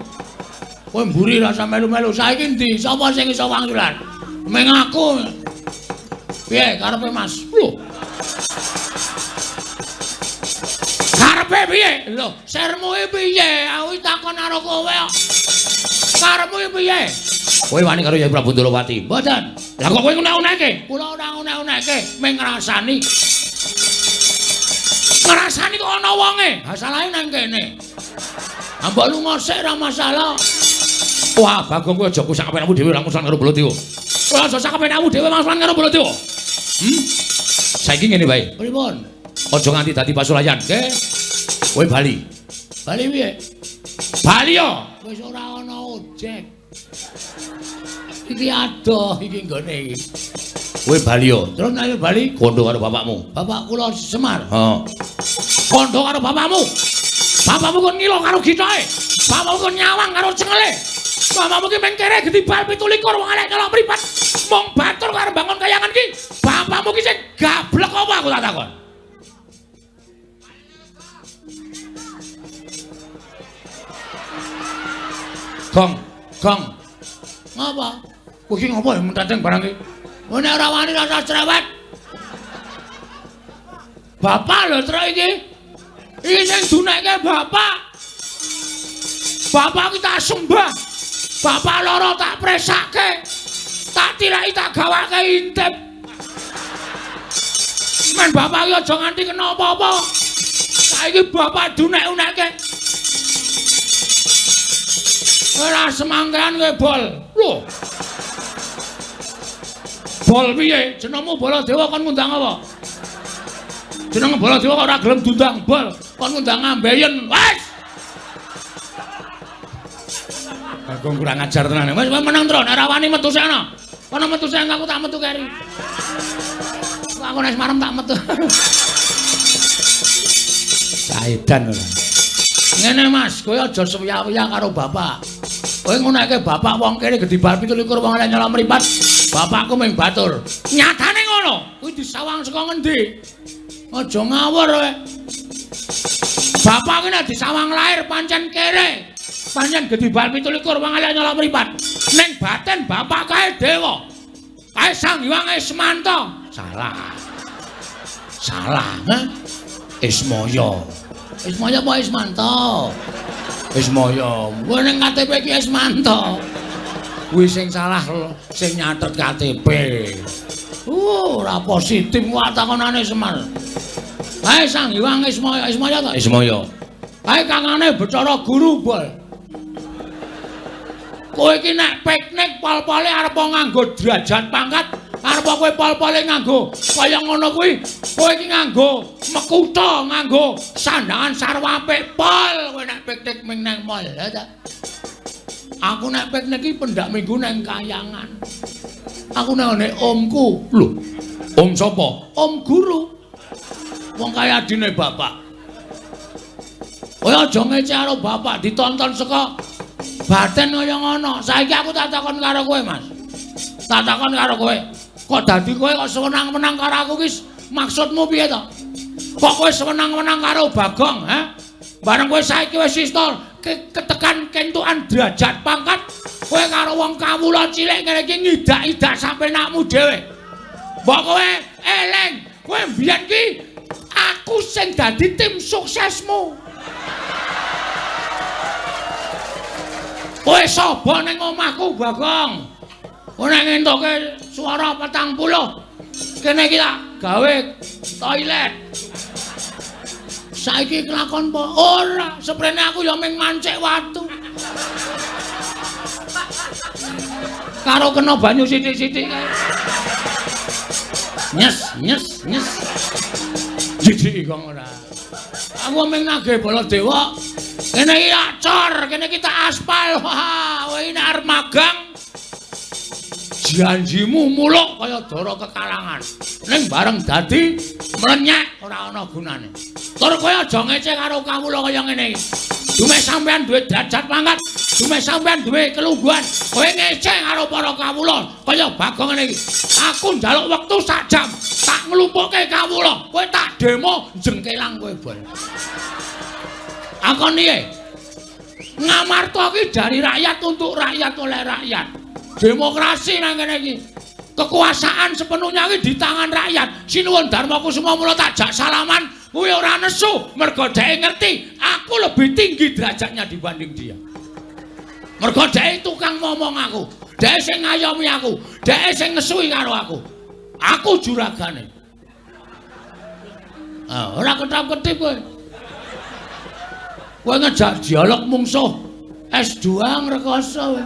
Kowe mburi rasa melu-melu. Saiki ndi? Sapa sing iso wangsulan? Meng aku. Piye karepe Mas? Lho. Karepe piye? Lho, sermu iki piye? Aku takon karo kowe kok. Karepmu iki piye? Kowe wani karo Yai Prabu Ndorowati? Mboten. Lah kok kowe ngunek-uneke? Kula ora ngunek-uneke, meng ngrasani. Ngrasani kok ana wonge. Ha salahe nang kene. Ambok lunga sik ora masalah. Wah, Bagong kowe aja kusak apenakmu dhewe langsung karo Baladewa. Kowe aja sak apenakmu dhewe langsung karo Baladewa. Saiki ngene wae. Pripun? Aja nganti dadi pasulayan, nggih. Kowe bali. Bali piye? Bali yo. Wis ora ana ojek. Iki adoh iki nggone iki. Kowe bali yo. Terus nek bali kondo karo bapakmu. Bapak kula Semar. Heeh. Kondo karo bapakmu. Bapakmu kon ngilo karo gitoke. Bapakmu kon nyawang karo cengele. Bapakmu ki meng kere gedibal 17 wong elek nyolok mripat. Mong batur karo bangun kayangan ki. Bapakmu ki sing gablek apa aku tak takon. Gong. Ngapa? Kowe iki ngopo ya mentanteng barang iki? Nek ora wani rasa cerewet. Bapak lho Tru iki. Iki sing dunekke bapak. Bapak ki tak sembah. Bapak loro tak presake. Tak tilaki tak gawake intip. Men bapak ki aja nganti kena apa-apa. Saiki bapak dunek-unekke. Ora semangkean kowe bol. Lho. Bol piye? Jenengmu Baladewa kon ngundang apa? Jeneng Baladewa kok ora gelem diundang bol. Kon ngundang Ambeyen. Wes. Bagong kurang ajar tenan. Wes meneng Tru, nek ora wani metu sik ana. Kono metu sik aku tak metu keri. Aku nek marem tak metu. Saedan ora. Ngene Mas, kowe aja suwiya-wiya karo bapak. Kowe ngunekke bapak wong kene gedibal 17 wong elek nyolok mripat. Bapakku ming batur. Nyatane ngono. Kuwi disawang saka ngendi? Aja ngawur kowe. Bapak ki nek disawang lahir pancen kere. Pancen gedibal 17 wong elek nyolok mripat. Ning batin bapak kae dewa. Kae Sang Hyang Ismanta. Salah. Heh? Ismaya. Ismaya apa Ismanta? Ismaya. Kowe ning KTP ki Ismanta. Kuwi sing salah sing nyatet KTP. Ora positif wae takonane Semar. Kae Sang Hyang Ismaya ta? Ismaya. Kae kangane Bathara Guru bol. Kowe iki nek piknik pol-pole arep nganggo derajat pangkat, arep kowe pol-pole nganggo kaya ngono kuwi. Kowe iki nganggo mekutha, nganggo sandangan sarwa apik pol. Kowe nek piknik ming nang mall, ya ta? Aku nek piknik iki pendak minggu nang kayangan. Aku nang omku. Lho, om sapa? Om Guru. Wong kaya adine bapak. Kowe aja ngece karo bapak, ditonton saka batin kaya ngono. Saiki aku tak takon karo kowe, Mas. Tak takon karo kowe. Kok dadi kowe kok seneng-menang karo aku ki maksudmu piye to? Kok kowe seneng-menang karo Bagong, ha? Bareng kowe saiki wis istol ketekan kentukan derajat pangkat, kowe karo wong kawula cilik kene iki ngidak-idak sampe nakmu dhewe. Mbok kowe eling, kowe mbiyen ki aku sing dadi tim suksesmu. Kowe sapa ning omahku, Bagong? Kowe nek ngentuke swara 40. Kene iki tak gawe toilet. Saiki kelakon apa? Ora, seprene aku ya ming mancik watu. Karo kena banyu sithik-sithik kae. Nyes. Jijik kok ora. Aku ming nagih Baladewa. Kene iki acor, kene iki tak aspal. Wah, kowe nek arep magang janjimu muluk kaya Dara Kekalangan. Ning bareng dadi mlenyek ora ana gunane. Tur kowe aja ngece karo kawula kaya ngene iki. Dume sampean duwe derajat pangkat, dume sampean duwe kelungguhan. Kowe ngece karo para kawula kaya Bagong ngene iki. Aku njaluk wektu sak jam, tak nglumpukke kawula. Kowe tak demo jengkelang kowe bol. Akon piye? Ngamarta iki dari rakyat untuk rakyat oleh rakyat. Demokrasi nang kene iki. Kekuasaan sepenuhnya iki di tangan rakyat. Sinuwun Darmakusuma mula tak jak salaman kuwi ora nesu mergo dhek ngerti aku lebih tinggi derajatnya dibanding dia. Mergo dhek tukang ngomong aku, dhek sing ngayomi aku, dhek sing ngesui karo aku. Aku juragane. Ora ketap-ketip kowe. Kowe ngejak dialog mungsuh S2 ngrekoso kowe.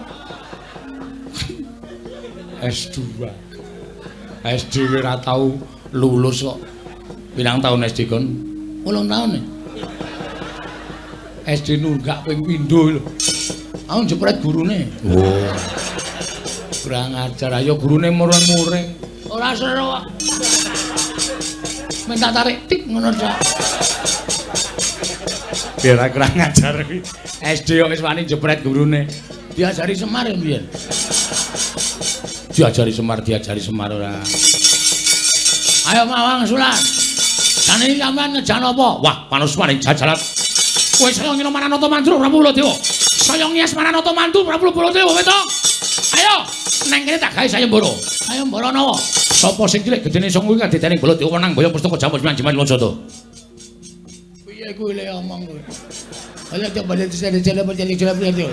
S2. SD ora tau lulus kok. Pirang tahun SD kon? 8 tahun. SD nunggak ping pindho lho. Aku jepret gurune. Oh. Kurang ajar ayo gurune muring-muring. Ora seru kok. Minta tarik tik ngono sak. Biar kurang ajar iki. SD kok wis wani jepret gurune. Diajari Semar ya mbiyen. Diajari Semar ora. Ayo Mawang Sulan. Jane iki sampean ngejan apa? Wah, panusmaning jajalan. Kowe saya ngino Maranata Mandur Prabu Baladewa. Saya ngias Maranata Mandur Prabu Baladewa wetok. Ayo, neng kene tak gawe sayembara. Sayembara napa? Sapa sing cilik gedene sing kuwi kadedaning Baladewa wenang boyong pustaka jamus jimat losoto. Piye kuwi le omong kowe? Ayo coba dicele-cele berjeli-jeli.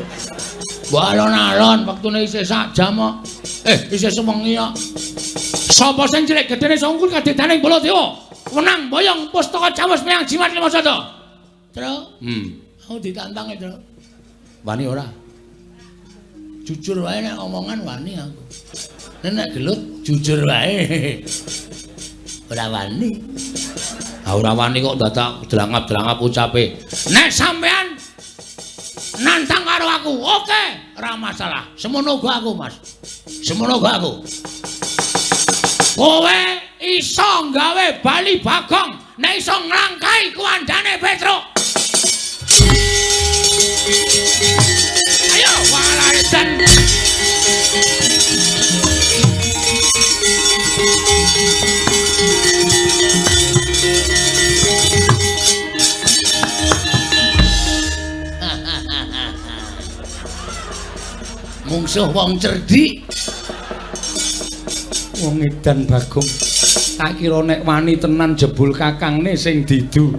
Balon-alon wektune isih sak jam kok. Isih sewengi kok. Sapa sing cilik gedene sing kuwi kadedaning Baladewa? Wenang boyong pustaka jamus meang jimat losoto. Truk? Aku ditantang itu. Wani ora? Jujur wae nek omongan wani aku. Nek gelut jujur wae. Ora wani. Ora wani kok dadak delangap-delangap ucape. Nek sampean nantang karo aku, oke, ora masalah. Semono go aku, Mas. Semono go aku. Kowe iso gawe bali Bagong, nek iso nglangkai kuandane Petruk. Ayo walarisan. Mungsuh wong cerdik. Wong edan Bagong. Tak kira nek wani tenan jebul kakangne sing didu.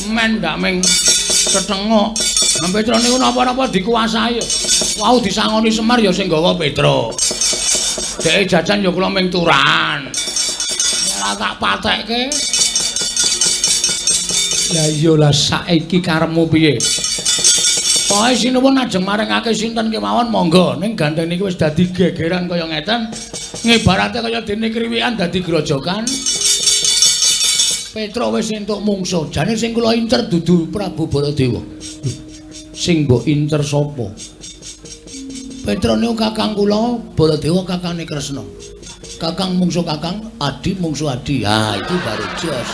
Men ndak ming ketengok. Petruk niku napa-napa dikuasai. Wau disangoni Semar ya sing gawa Petruk. Deke jajan ya kula ming turan. Ora tak patekke. Lah iya lah saiki karepmu piye? Pokoke sinuwun ajeng maringake sinten kemawon monggo ning gandeng niki wis dadi gegeran kaya ngeten. Ngibarate kaya dene kriwikan dadi grojokan. Petruk wis entuk mungsuh. Jane sing kula incer dudu Prabu Baladewa. Sing mbok incer sapa? Petruk niku kakang kula, Baladewa kakane Kresna. Kakang mungsuh kakang, adi mungsuh adi. Ha, itu baru jos.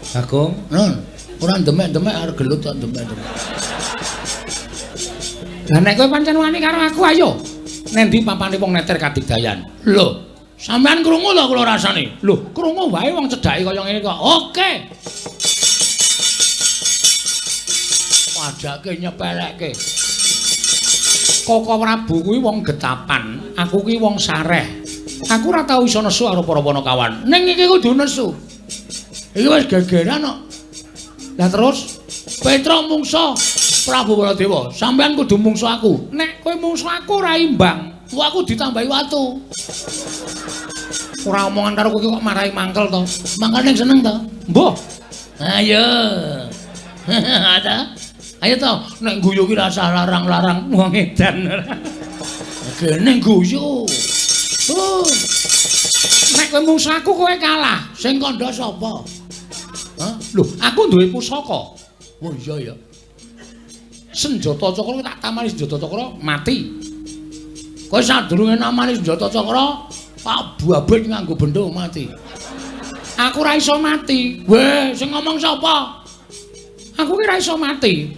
Bagong, non, ora demek-demek arep gelut kok demek-demek. Lah nek kowe pancen wani karo aku ayo. Nendi papane wong neter kadigdayan? Lho, sampean krungu lho kula rasane. Lho, krungu wae wong cedhake kaya ngene kok. Oke. Wajake nyepelekke. Koko Prabu kuwi wong getapan, aku kuwi wong sareh. Aku ora tau iso nesu karo para Panakawan. Ning iki kudu nesu. Iki wis gegeran kok. Lah terus Petra mungsa Prabu Baladewa, sampean kudu mungsa aku. Nek kowe mungsa aku ora imbang, aku ditambahi watu. Ora omongan karo kowe kok marahi mangkel to. Mangkel ning seneng to? Mbah. Ayo. Ada. Ayo to, nek guyu ki rasa larang-larang wong edan. Kene guyu. Nek kowe mungsa aku kowe kalah, sing kandha sapa? Hah? Lho, aku duwe pusaka. Oh iya ya. Senjata cakra tak tamani senjata cakra mati. Kowe sadurunge namani senjata cakra, tak babet nganggo bendho mati. Aku ora iso mati. Weh, sing ngomong sapa? Aku ki ora iso mati.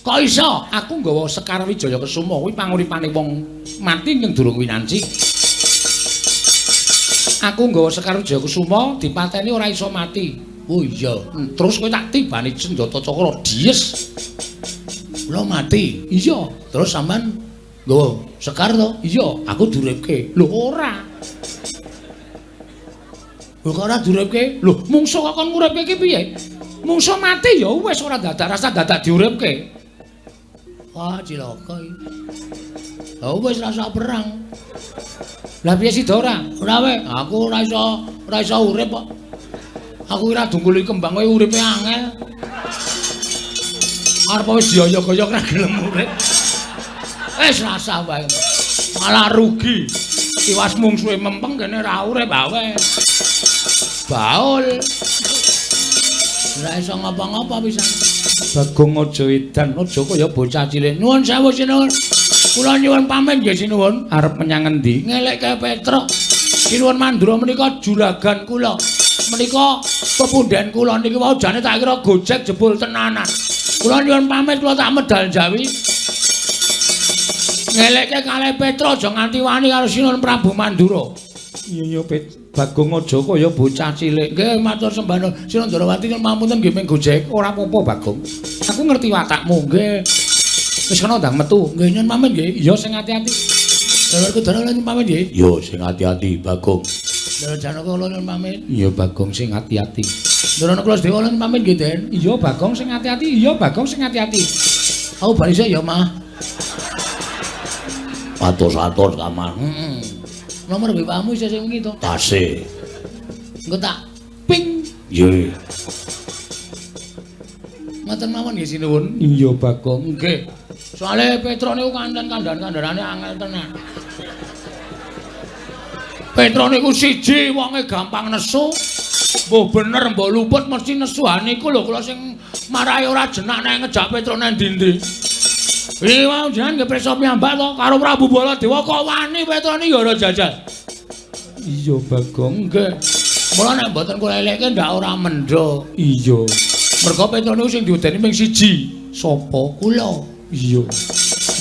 Kok iso? Aku nggawa Sekar Wijaya Kesuma kuwi panguripane wong mati ning durung winanci. Aku nggawa Sekar Wijaya Kesuma dipateni ora iso mati. Oh iya. Terus kowe tak tibani senjata cakra dies. Kula mati. Iya. Terus sampean nggawa Sekar to? Iya, aku duripke. Lho ora. Lho kok ora duripke? Lho mungsuh kok kon nguripke ki piye? Mungsuh mati ya wis ora dadak rasa dadak diuripke. Wah, cilaka iki. Lah wis rasa perang. Lah piye sida ora? Ora wae, aku ora iso urip kok. Aku ora dungkuli kembang kowe uripe angel. Arep wis dioyok-oyok ra gelem urip. Wis rasa wae. Malah rugi. Iwas mungsuhe mempeng kene ra urip wae. Baul. Ora iso ngapa-ngapa pisan. Bagong aja edan, aja kaya bocah cilik. Nuwun sewu sinuwun. Kula nyuwun pamit nggih sinuwun. Arep menyang endi? Ngelekke Petruk. Sinuwun Mandura menika juragan kula. Menika pepunden kula niki wau jane tak kira gojek jebul tenanan. Kula nyuwun pamit kula tak medal jawi. Ngelekke kalih Petruk aja nganti wani karo Sinuwun Prabu Mandura. Iya Bagong aja kaya bocah cilik. Nggih matur sembah nuwun. Sinuwun Darawati pamunten nggih ming gojek. Ora apa-apa Bagong. Aku ngerti watakmu nggih. Wis kena ndang metu. Nggih nyuwun pamit nggih. Iya sing ati-ati. Dawarku Darawati nyuwun pamit nggih. Iya sing ati-ati Bagong. Dawa Janaka kula nyuwun pamit. Iya Bagong sing ati-ati. Dawa kula Dewa nyuwun pamit nggih, Den. Iya Bagong sing ati-ati. Iya Bagong sing ati-ati. Aku bali sik ya, Mah. Atur-atur kamar. Nomor BPA-mu isih sing wingi to? Tasih. Engko tak ping. Nggih. Ngoten mawon nggih sinuwun. Iya Bagong. Nggih. Soale Petruk niku kandhan-kandharane angel tenan. Petruk niku siji wonge gampang nesu. Mbok bener mbok luput mesti nesuhan niku lho kula sing marahi ora jenak nek ngejak Petruk nang ndi-ndi. Iki wau jenengan nggih prisa piyambak to karo Prabu Baladewa kok wani Petruk niki ora jajal. Iya Bagong nggih. Mula nek mboten kula elekke ndak ora mendho. Iya. Mergo Petruk niku sing diudeni ping siji. Sapa? Kula. Iya.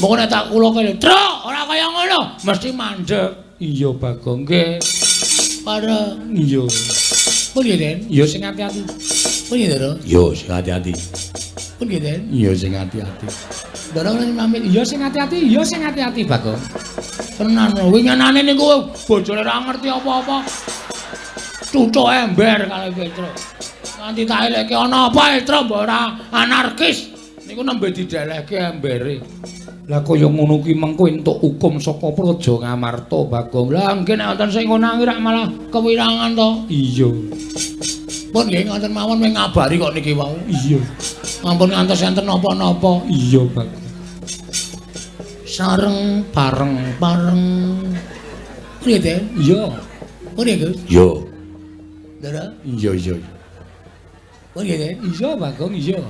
Moko nek tak kula kene, "Truk, ora kaya ngono." Mesti mandeg. Iya Bagong nggih. Pareng. Iya. Pun nggih, Den? Iya sing ati-ati. Pun nggih, Dara? Iya sing ati-ati. Pun nggih, Den? Iya sing ati-ati. Dara pamit. Iya sing ati-ati, iya sing ati-ati, Bagong. Tenan lho, winginane niku bojone ora ngerti apa-apa. Cucuk ember kalih Petruk. Nganti tak elekke ana apa Petruk mbok ora anarkis. Niku nembe didelehke embere. Lah kaya ngono kuwi mengko entuk hukum saka Praja Ngamarta, Bagong. Lah nggih nek wonten sing ngono rak malah kewirangan to. Iya. Pun nggih ngoten mawon ming ngabari kok niki wau. Iya. Ampun ngantos enten napa-napa. Iya, Bagong. Sareng pareng-pareng. Piye, Den? Iya. Piye, Gus? Iya. Dara? Iya, iya. Piye, Den? Iya, Bagong, iya.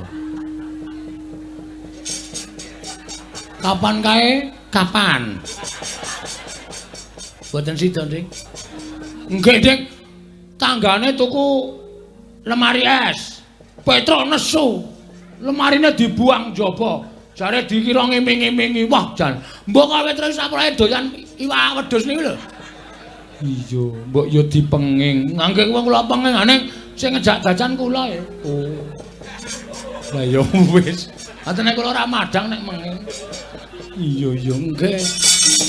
Kapan kae? Kapan? Boten sida, Ding. Nggih, Ding. Tanggane tuku lemari es. Petruk nesu. Lemarine dibuang jaba. Jare dikira ngiming-imingi. Wah, jan. Mbok kowe terus saprae doyan iwak wedhus niku lho. Iya, mbok ya dipenging. Ngangge wong kula pengingane sing ngejak jajan kula ya. Oh. Lah ya wis. Atene kula ora madang nek menging. Iya, iya nggih.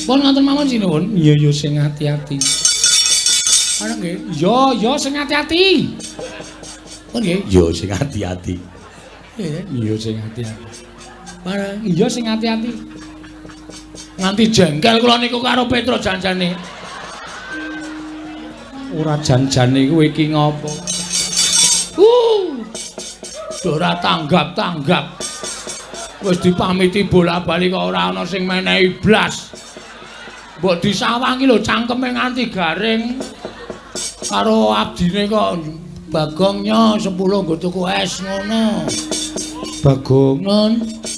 Pun ngoten mawon sinuwun. Iya, iya sing ati-ati. Ana nggih? Iya, iya sing ati-ati. Pun nggih? Iya sing ati-ati. Iya sing ati-ati. Barang iya sing ati-ati. Nganti jengkel kula niku karo Petro janjane. Ora janjane kowe iki ngopo? Ora tanggap-tanggap. Wis dipamiti bola-bali kok ora ana sing menehi blas. Mbok disawangi lho cangkeme nganti garing. Karo abdine kok Bagongnya 10 nggo tuku es ngono. Bagong nun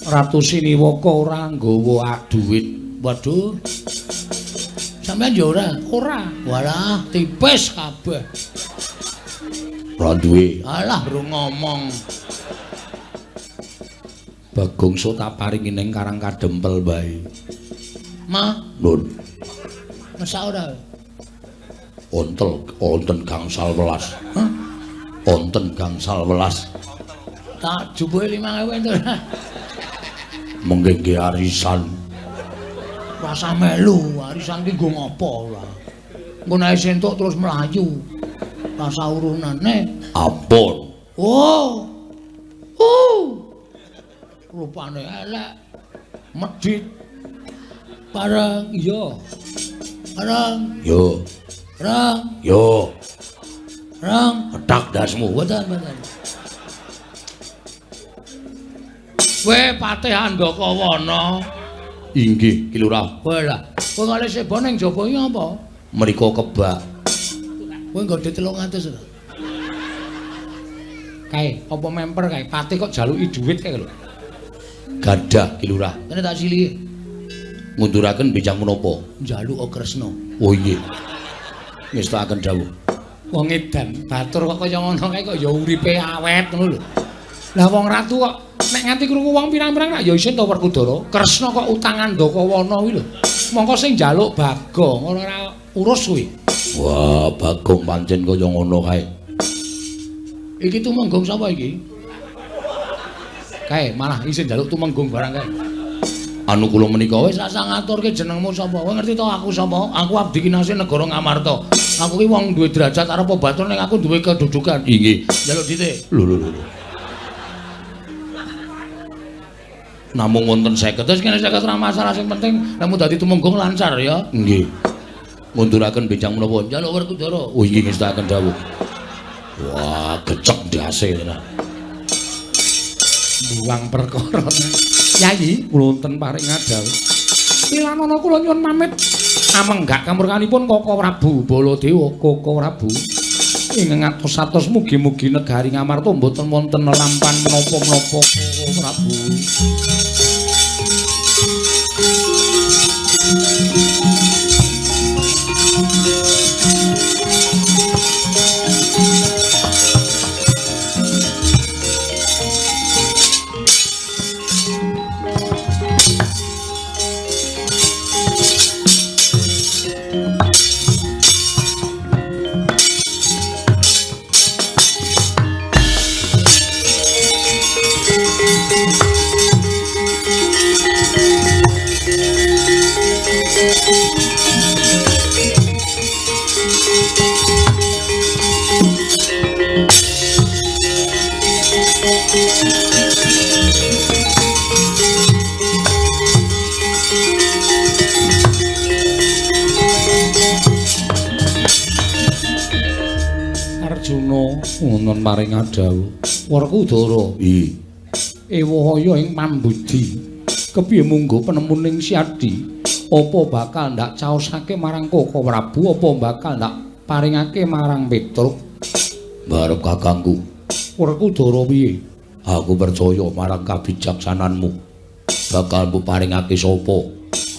Ratu Siniwaka ora nggawa duit. Waduh. Sampeyan ya ora. Walah, tipis kabeh. Ora duwe. Alah, rung ngomong. Bagong so tak paringi ning Karang Kadempel bae. Ma, nun. Masa ora? Wonten gangsal welas. Hah? Wonten gangsal welas. Tak jupuhe 5.000 entuk. Mengke nggih arisan. Rasa melu, arisan ki nggo ngopo ora. Engko nek sentuk terus mlayu. Rasa urunane. Ampun. Oh. Rupane elek. Medhit. Bareng iya. Bareng. Yo. Bareng. Yo. Bareng. Ketak dasmu. Mboten. Kowe Patih Handakawana. Inggih, Ki Lurah. Walah, kowe kali seba ning jaba iki apa? Mriko kebak. Kowe nggo di 300 lho. Kae, apa memper kae? Patih kok jaluki dhuwit kae lho. Gadah, Ki Lurah. Kene tak silih. Ngunduraken bijang menapa? Njaluk Kresna. Oh iya. Ngestakaken dawuh. Wong edan batur kok kaya ngono kae kok ya uripe awet ngono lho. Lah wong ratu kok nek nganti krungu wong pirang-pirang nak ya isin to Werkudara. Kresna kok utangan Handakawana kuwi lho. Mongko sing njaluk Bagong ora urus kuwi. Wah, Bagong pancen kaya ngono kae. Iki tumenggung sapa iki? Kae malah isin njaluk tumenggung barang kae. Anu kula menika wis rasa ngaturke jenengmu sapa? Kowe ngerti to aku sapa? Aku abdi kinasih negara Ngamarta. Aku ki wong duwe derajat arepa batur ning aku duwe kedudukan. Nggih. Njaluk ditik. Lho. Namung wonten 50 wis kene 50 ora masalah sing penting namun dadi tumenggung lancar ya. Nggih. Munduraken benjang menapa njaluk Werkudara. Oh nggih ngestakaken dawuh. Wah, gecek ndase tenan. Buang perkara. Yayi, kula wonten paringan dawuh. Pilanana kula nyuwun pamit. Amenggak kamurkanipun Koko Prabu Baladewa, Koko Prabu. Ing ngatos-atos mugi-mugi negari Ngamarta mboten wonten lampan menapa-menapa Koko Prabu. Wonten paring dawuh Werkudara. Nggih. Ewahaya ing pambudi. Kepiye munggo penemuning Siadi? Apa bakal ndak caosake marang Koko Prabu apa bakal ndak paringake marang Petruk? Barep kakangku. Werkudara piye? Aku percaya marang kabijaksananmu. Bakal mbok paringake sapa?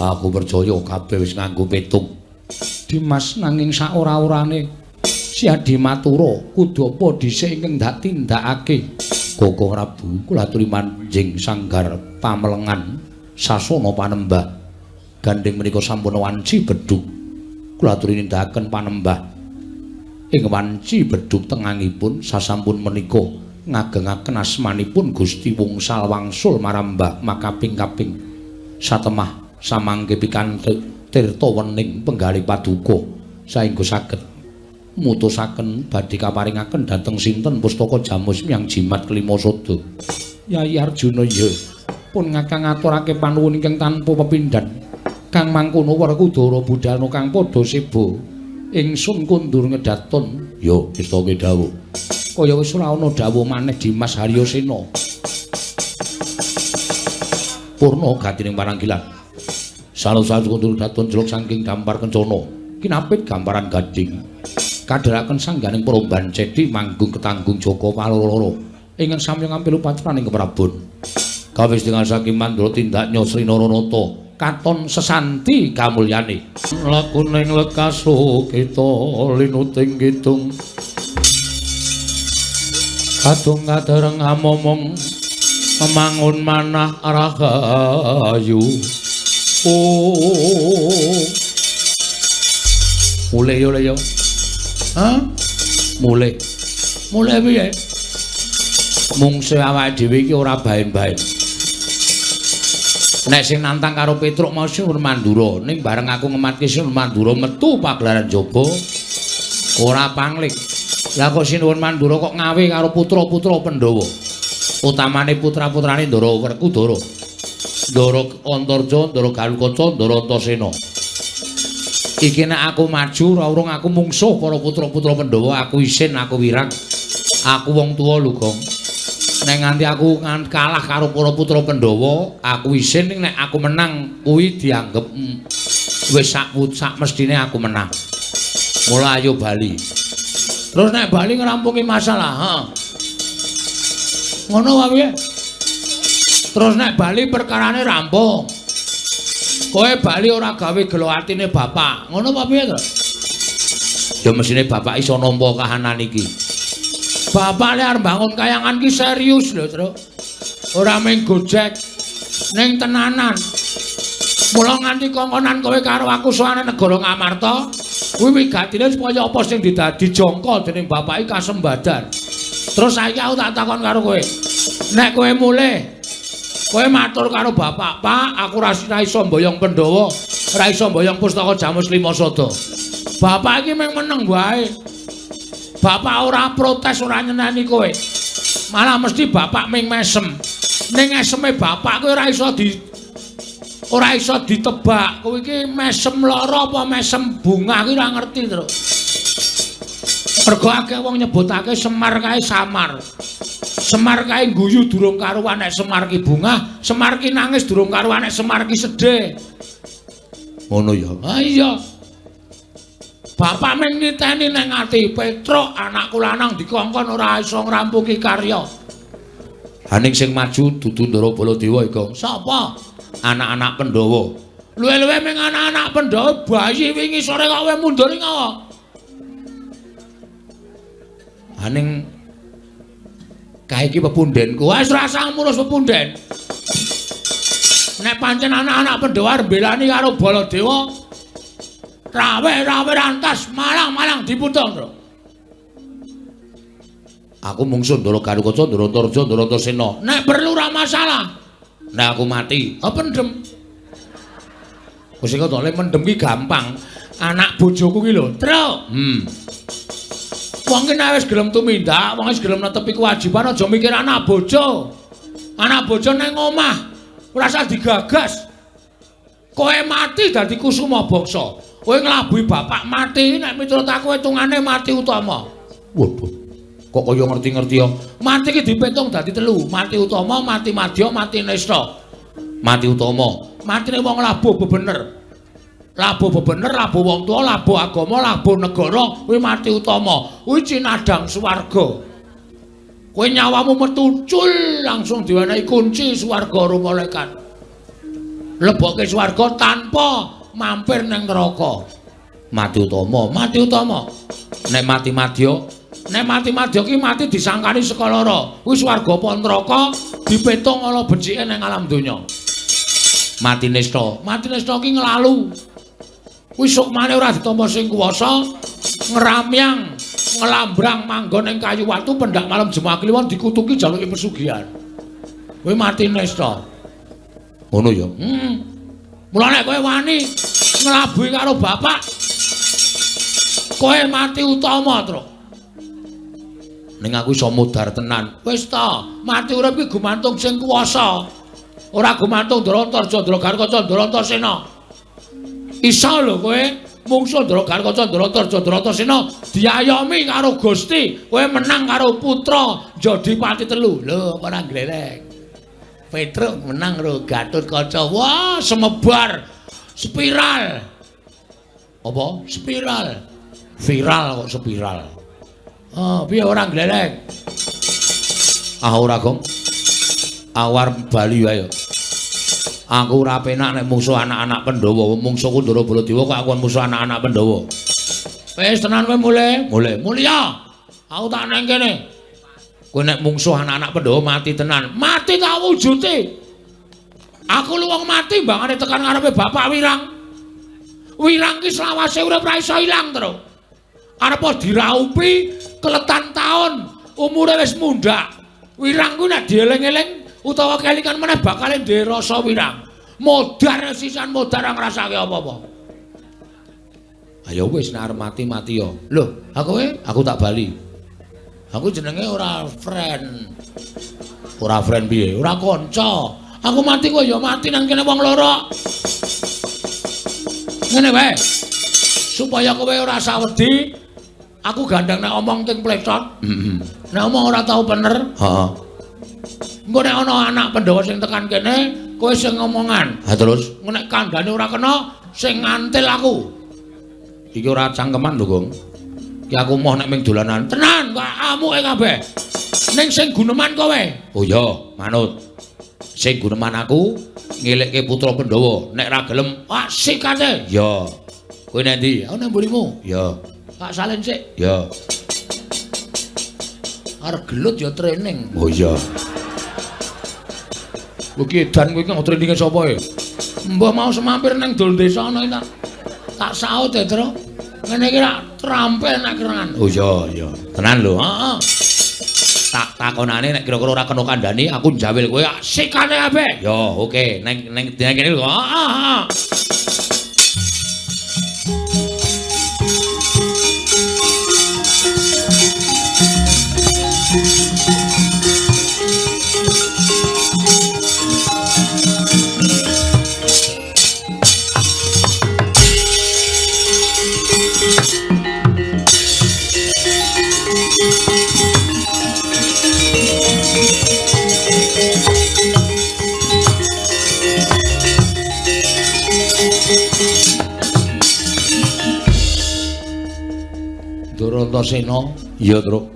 Aku percaya kabeh wis nganggo petung. Dimas nanging sak ora-orane Siadi matura kudu apa dhisik ingkang ndak tindakake. Koko Prabu kula aturi manjing sanggar pamelengan sasana panembah. Gandeng menika sampun wanci bedhug. Kula aturi nindakaken panembah. Ing wanci bedhug tengangipun sasampun menika ngagengaken asmanipun Gusti Wungsal Wangsul marambah makaping-kaping. Satemah samangke pikantuk tirta wening penggali paduka saengga saged mutusaken badhe kaparingaken dhateng sinten pustaka Jamus Myang Jimat Kelima Sada. Yai Arjuna iya. Pun ngakang ngaturake panuwun ingkang tanpa pepindhan. Kang mangkono Werkudara Budana kang padha seba ingsun kundur ngedaton. Ya, istake dawuh. Kaya wis ora ana dawuh maneh Dimas Haryasena. Purna gatining paranggilan. Salu-salu kundur daton jeluk saking gampar kencana. Kinapit gamparan gading. Kadharaken sangganing peromban cedhi manggung ketanggung Jaka paloro-loro. Ingkang sami ngampilu patraning keprabon. Kawis dengan saking mandra tindaknya Sri Naranata katon sesanti kamulyane. Lakuning lekaso kita linuting kidung. Kadung kadereng amomong memangun manah rahayu. Oh. Mulai yo. Hah? Mulai piye? Mungse awake dhewe iki ora baen-baen. Nek sing nantang karo Petruk mau Sinur Mandura, ning bareng aku ngematke Sinur Mandura metu pagelaran jaba ora panglik. Lah kok Sinur Mandura kok ngawe karo putra-putra Pandhawa. Utamane putra-putrane Ndara Werkudara. Ndara Antarja, Ndara Galukaca, Ndara Antasena. Iki nek aku maju ora urung aku mungsuh para putra-putra Pandhawa, aku isin, aku wirang. Aku wong tuwa lho, Gong. Nek nganti aku kalah karo para putra Pandhawa, aku isin nek aku menang kuwi dianggep wis sak mestine aku menang. Mula ayo bali. Terus nek bali ngrampungi masalah, ha. Ngono wae. Terus nek bali perkarane rampung. Kowe bali ora gawe gelo atine bapak. Ngono apa piye to? Ya mesine bapak iso nampa kahanan iki. Bapak le arep bangun kayangan ki serius lho, Tru. Ora mung gojek ning tenanan. Mula nganti kongkonan kowe karo aku sowane negara Ngamarta, kuwi wigatine supaya apa sing dijangka dening bapak iki kasembadan. Terus saiki aku tak takon karo kowe. Nek kowe mulih kowe matur karo bapak, "Pak, aku ra iso mboyong Pandhawa, ra iso mboyong Pustaka Jamus Lima Sada." Bapak iki mung meneng wae. Bapak ora protes, ora nyeneni kowe. Malah mesti bapak ming mesem. Ning eseme bapak kowe ora iso ditebak. Kowe iki mesem lara apa mesem bunga kuwi ora ngerti, Tru. Mergo akeh wong nyebutake Semar kae samar. Semar kae guyu durung karuan nek Semar ki bunga, Semar ki nangis durung karuan nek Semar ki sedih. Ngono ya. Ha iya. Bapak men niteni nang ati Petruk anakku lanang dikongkon ora iso ngrampungi karya. Haning sing maju dudu Ndara Baladewa iku. Sapa? Anak-anak Pandhawa. Luwe-luwe ming anak-anak Pandhawa bayi wingi sore kok kowe mundur ngopo? Haning kae iki pepundhenku. Wis rasa ngurus pepundhen. Nek pancen anak-anak Pandhawa mbelani karo Baladewa, rawe rantas malang diputong, Bro. Aku mungsuh Ndara Galukaca, Ndara Antarja, Ndara Antasena. Nek perlu ora masalah. Nek aku mati, pendem. Wis kok le mendem ki gampang. Anak bojoku ki lho, Tru. Wong ki nek wis gelem tumindak, wong wis gelem netepi kewajiban aja mikir anak bojo. Anak bojo ning omah ora usah digagas. Kowe mati dadi kusuma bangsa. Kowe nglabuhi bapak mati nek miturut aku hitungane mati utama. Waduh. Kok kaya ngerti-ngerti ya. Mati ki dipitung dadi 3. Mati utama, mati madya, mati nista. Mati utama. Matine wong labuh bebener. Labuh bebener, labuh wong tuwa, labuh agama, labuh negara, kuwi mati utama. Kuwi cinadang swarga. Kowe nyawamu metu cul langsung diwenehi kunci swarga karo malaikat. Lebokke swarga tanpa mampir nang neraka. Mati utama. Nek mati madya ki mati disangkani saka lara. Kuwi swarga apa neraka dipetung ala becike nang alam donya. Mati nista ki nglalu. Kuwi sukmane ora ditampa sing kuwasa, ngramyang, nglambrang manggon ing kayu watu pendak malam Jumat kliwon dikutuki jaluke pesugihan. Kuwi mati nista. Ngono ya. Mulane kowe wani nglabuhi karo bapak, kowe mati utama, Tru. ning aku iso modar tenan. Wis ta, mati urip iki gumantung sing kuwasa. Ora gumantung Drantarja, Dragarkaca, Drantasena. Iso lho kowe mungsuh Dragarkaca, Drantarja, Drantasena diayomi karo Gusti, kowe menang karo putra Jodipati telu. Lho, ora glelek. Petruk menang karo Gatotkaca. Wah, semebar spiral. Apa? Spiral. Viral kok spiral. Oh, piye ora glelek? Ah ora, Gong. Awar bali wae. Aku ora penak nek musuh anak-anak Pandhawa. Mungsuhku Ndara Baladewa kok aku musuh anak-anak Pandhawa. Wis tenan kowe mulih. Mulya. Aku tak nang kene. Kowe nek mungsuh anak-anak Pandhawa mati tenan. Mati tak wujude. Aku lu wong mati mbangane tekan ngarepe Bapak Wirang. Wirang ki selawase urip ra iso ilang terus. Arep diraupi keletan taun, umure wis mundhak. Wirang ku nek dieling-eling utawa kelingan meneh bakal ndhe rasa wirang. Modar sisan modar ora ngrasake apa-apa. Ayo wis nek arep mati-mati yo. Lho, aku tak bali. Aku jenenge ora friend. Ora friend piye? Ora kanca. Aku mati kok ya mati nang kene wong loro. Ngene wae. Supaya kowe ora sawedi, aku gandeng nek omong ting plecot. Nek omong ora tau bener. Heeh. Engko nek ana anak Pandhawa sing tekan kene, kowe sing ngomongan. Ha terus nek kandhane ora kena, sing ngantil aku. Iki ora cangkeman lho, Gong. Ki aku moh nek ming dolanan. Tenan, kok amuke kabeh. Ning sing guneman kowe. Oh iya, manut. Sing guneman aku ngelekke putra Pandhawa. Nek ra gelem, wak sikate. Ya. Kowe nek ndi? Aku nang mburimu. Ya. Tak salin sik. Ya. Arep gelut ya training. Oh iya. Kowe ki edan kowe iki traininge sapa e? Mbah mau semampir nang dol desa ana iki tak saut ya, Tru. Ngene iki rak trampil nek kerangan. Oh iya. Tenan lho. Heeh. Tak takonane nek kira-kira ora kena kandhani aku njawil kowe sikane kabeh. Ya, oke. Neng kene lho. Heeh. Drantasena, iya, Truk.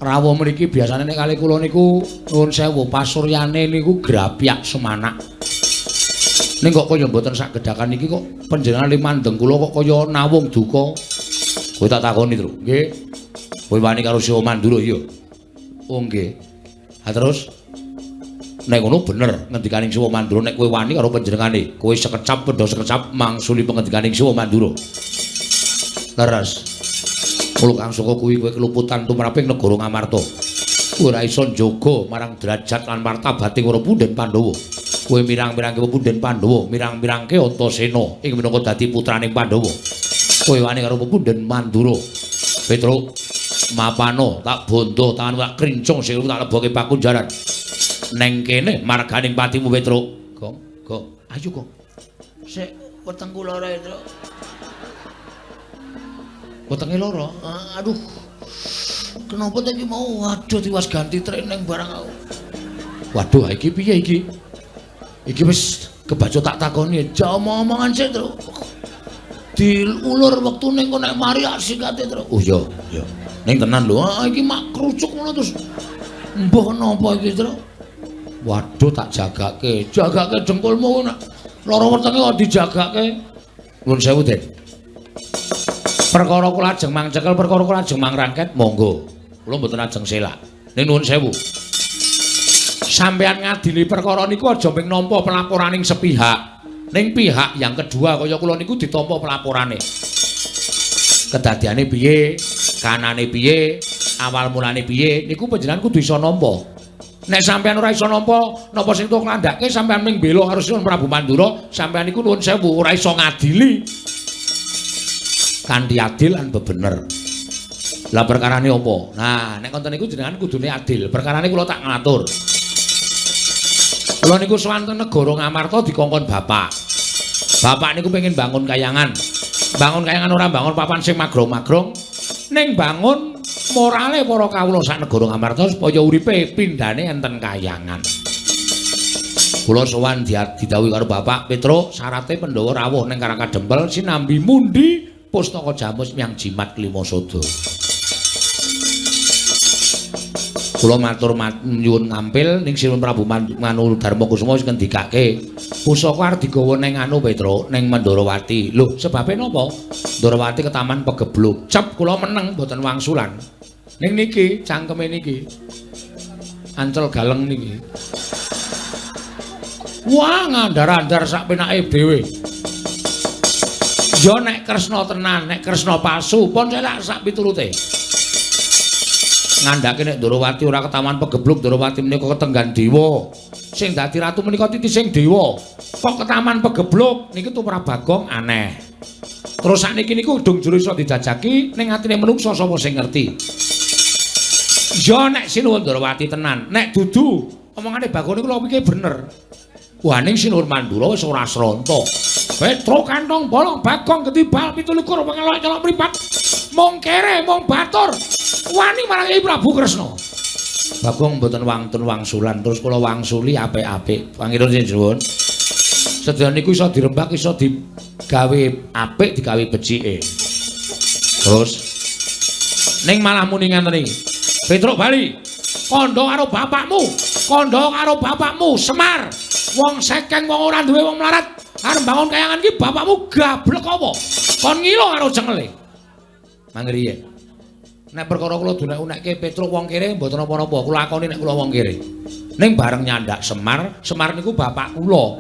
Rawuh mriki biasane nek kali kula niku nuwun sewu pasuryane niku grapyak semanak. Ning kok kaya mboten sak gedhakan iki kok panjenengan limandeng kula kok kaya nawung duka. Kowe tak takoni, Truk. Nggih. Kowe wani karo Siwa Mandura iya? Oh nggih. Ha terus nek ngono bener ngendikaning Siwa Mandura nek kowe wani karo panjenengane, kowe sekecap padha sekecap mangsuli pangendikaning Siwa Mandura. Leres. Mula kang saka kuwi kowe keluputan tumraping negara Ngamarta. Ora iso njaga marang derajat lan martabating para punden Pandhawa. Kowe mirang-mirangke punden Pandhawa, mirang-mirangke Antasena ing minangka dadi putraning Pandhawa. Kowe wani karo punden Mandura. Petruk mapano tak bondo tangan tak krincung sing tak leboke pakunjaran. Neng kene marganing patimu Petruk. Gong. Ayo, Gong. Sik weteng kula rek, Truk. Wetenge loro. Aduh. Kenapa iki mau waduh tiwas ganti training barang aku. Waduh, iki piye iki? Iki wis kebaca tak takoni, aja omong-omongan sik, Tru. Diulur wektune engko nek mari asikate, Tru. Oh iya. Ning tenan lho, iki mak krucuk ngono terus. Mbah napa iki, Tru? Waduh, tak jagake. Jagake jengkulmu nek lara wetenge kok dijagake. Nuwun sewu, Den. Perkara kula ajeng mangcekel, perkara kula ajeng mangrangket, monggo. Kula mboten ajeng selak. Ning nuwun sewu. Sampeyan ngadili perkara niku aja ping nampa pelaporaning sepihak. Ning pihak yang kedua kaya kula niku ditampa pelaporane. Kedadiane piye? Kanane piye? Awal mulane piye? Niku panjenengan kudu iso nampa. Nek sampeyan ora iso nampa, napa sing tok nglandhake sampeyan ming bela karo Sinuwun Prabu Mandura, sampeyan niku nuwun sewu ora iso ngadili. Kanthi adil lan bebener. Lah perkarane apa? Nah, nek konten niku jenengan kudune adil. Perkarane kula tak ngatur. Kula niku swanten negara Ngamarta dikongkon bapak. Bapak niku pengen bangun kayangan. Bangun kayangan ora bangun papan sing magrong-magrong, ning bangun morale para kawula sak negara Ngamarta supaya uripe pindhane enten kayangan. Kula sowan didhawuhi karo Bapak Petruk, syarate Pandhawa rawuh ning Karangkadempel sinambi mundi pustaka Jamus Myang Jimat Klimasada. Kula matur nyuwun ngampil ning Sinuwun Prabu Manu Darmakusuma wis ngendikake pusaka arep digawa ning anu Petruk ning Mandharawati. Lho, sebabe napa? Mandharawati ke Taman Pegebluk. Cep kula meneng mboten wangsulan. Ning niki cangkeme niki. Ancel galeng niki. Wah, ngandar-andar sak penake dhewe. Ya nek Kresna tenan, nek Kresna palsu, pun celak sak piturute. Ngandhake nek Ndrawati ora ketaman Pegebluk, Ndrawati menika ketenggan dewa. Sing dadi ratu menika titising dewa. Kok ketaman Pegebluk niki tumrap Bagong aneh. Terus sakniki niku gedung jero iso dijajaki ning atine menungsa sapa sing ngerti. Ya nek Sinuwun Ndrawati tenan, nek dudu omongane Bagong niku lho iki bener. Wah ning Sinuwun Mandura wis ora sranta. Petruk kantong bolong Bagong ketibal 17 pengelok-elok mripat. Mung kere mung batur. Wani marang Kyai Prabu Kresna. Bagong mboten wangtun wangsulan terus kula wangsuli apik-apik. Pangirun sinuwun. Sedaya niku iso dirembak iso digawe apik digawe becike. Terus ning malah muni ngenten iki. Petruk bali. Kandha karo bapakmu. Kandha karo bapakmu Semar. Wong sekeng wong ora duwe wong melarat arep bangun kayangan iki bapakmu gablek apa kon ngilo karo jengele mangriye nek perkara kula dunek-unekke Petruk wong kere mboten apa-apa kula akoni nek kula wong kere ning bareng nyandak Semar niku bapak kula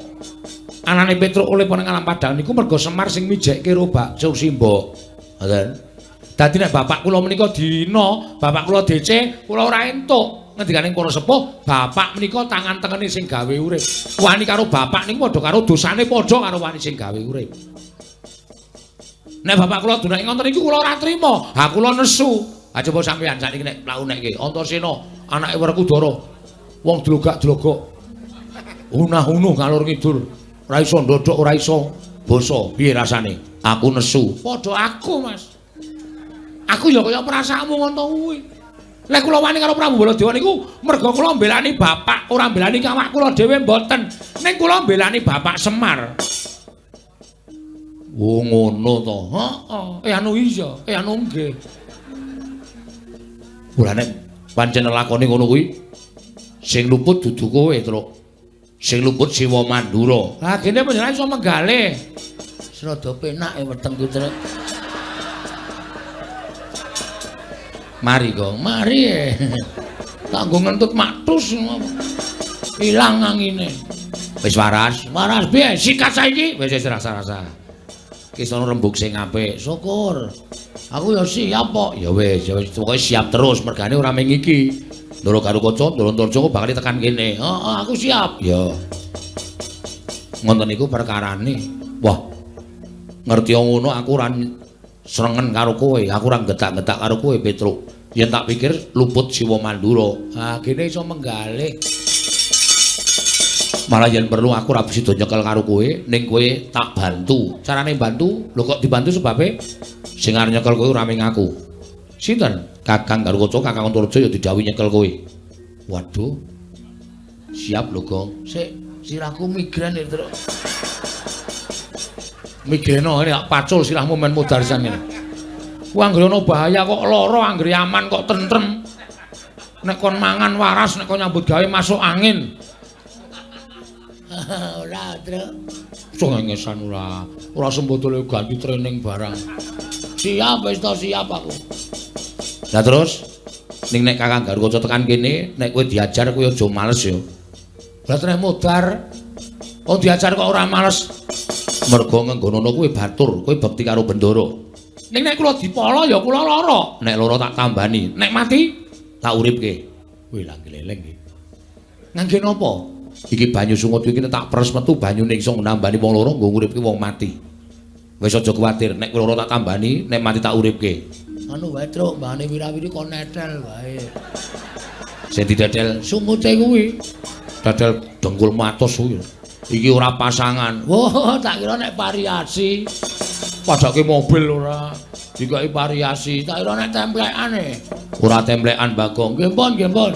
anane Petruk oleh ning alam padang niku mergo Semar sing mijekke robak Sursimba ngoten dadi nek bapak kula menika dina bapak kula DC kula ora entuk ngendikane para sepuh, bapak menika tangan tengene sing gawe urip. Wani karo bapak niku padha karo dosane padha karo wani sing gawe urip. Nek bapak kula dunek ngoten iki kula ora trima. Ha kula nesu. Ha coba sampeyan sakniki nek launekke Antasena anake Werkudara. Wong dlogak-dlogok. Unah-unuh ngalur ngidul. Ora iso ndodhok, ora iso basa. Piye rasane? Aku nesu. Padha aku, Mas. Aku ya kaya perasaanmu ngono kuwi. Lek kula wani karo Prabu Baladewa niku merga kula mbelani bapak, ora mbelani awak kula dhewe mboten. Ning kula mbelani bapak Semar. Oh ngono to. Heeh. Anu iya, anu nggih. Mulane pancen lakone ngono kuwi. Sing luput dudu kowe, Truk. Sing luput Siwa Mandura. Ha kene panjenengan iso menggalih. Rada penake weteng ku, Truk. Mari kok, mari. Kanggo ngentut matus ilang angine. Wis waras, waras piye? Sikat saiki. Wis rasa-rasa. Kisono rembug sing apik. Syukur. Aku ya siap kok. Ya wis, pokoke siap terus mergane ora ming iki. Ndoro karo kaca, ndoro Antarja bakal tekan kene. Heeh, aku siap. Ya. Ngoten niku perkarane. Wah. Ngerti ngono aku ora srengen karo kowe, aku ora getak-getak karo kowe Petruk. Yen tak pikir luput Siwa Mandura. Ah, kene iso menggalih. Malah yen perlu aku ora bisa nyekel karo kowe, ning kowe tak bantu. Carane bantu, lho kok dibantu sebabe sing arep nyekel kowe ora ming aku. Sinten? Kakang Garukaca, Kakang Antarja ya didhawuhi nyekel kowe. Waduh. Siap lho, Gong. Sik, sirahku migren ya, Truk. Migreno ini pacul sirahmu men mudarsan ini. Ku anggere ana bahaya kok lara, anggere aman kok tentrem. Nek kon mangan waras, nek kon nyambut gawe masuk angin. Ora, Truk. Cengengesan ora. Ora sembodole ganti training barang. Siap wis to, siap aku. Lah terus ning nek Kakang Garukaca tekan kene, nek kowe diajar kowe aja males ya. Lah trek mudar. Oh diajar kok ora males. Mergo ngenggonono kuwi batur, kuwi bekti karo Bendara. Ning nek kula dipala ya kula lara. Nek lara tak tambani, nek mati tak uripke. Wih lah gleleng iki. Ngangge napa? Iki banyu sungut iki tak peres metu banyune iso nambani wong lara nggo uripke wong mati. Wis aja kuwatir, nek lara tak tambani, nek mati tak uripke. Anu wae truk mbane wirawiri kon netel wae. Sing didadel Sumute kuwi. dadel dengkul matos kuwi. Iki ora pasangan. Wah, tak kira nek variasi. Padake mobil ora. Dikai variasi, tak kira nek templekane. Ora templekan Bagong. Nggih, Pun, nggih, Pun.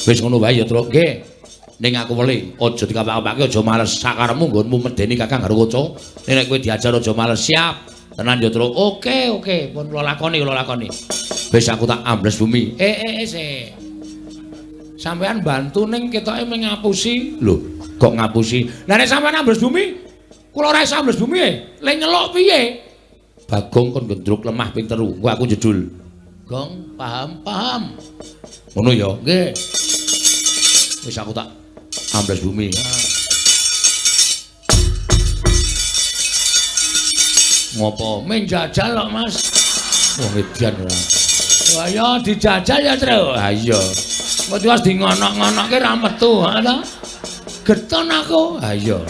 Wis ngono wae ya, Truk. Nggih. Ning aku weli, aja dikapak-kapake, aja males sakaremu nggonmu medeni Kakang Garwoco. Nek kowe diajar aja males, siap. Tenan ya, Truk. Oke, pun kula lakoni. Wis aku tak ambles bumi. Sik. Sampeyan bantu ning ketoke mung ngapusi. Lho, kok ngapusi? Lah nek sampeyan ambles bumi, kula ora iso ambles bumi. Le nyeluk piye? Bagong kon gendruk lemah ping 3. Engko aku jedul. Gong, paham. Ngono ya. Nggih. Wis aku tak ambles bumi. Ngopo? Men jajal kok, Mas. Wong edan ora. Wah ya dijajal ya, Tru. Ha iya. Kok wis dingonok-ngonokke ra metu, ha ta? Geton aku. Ha iya.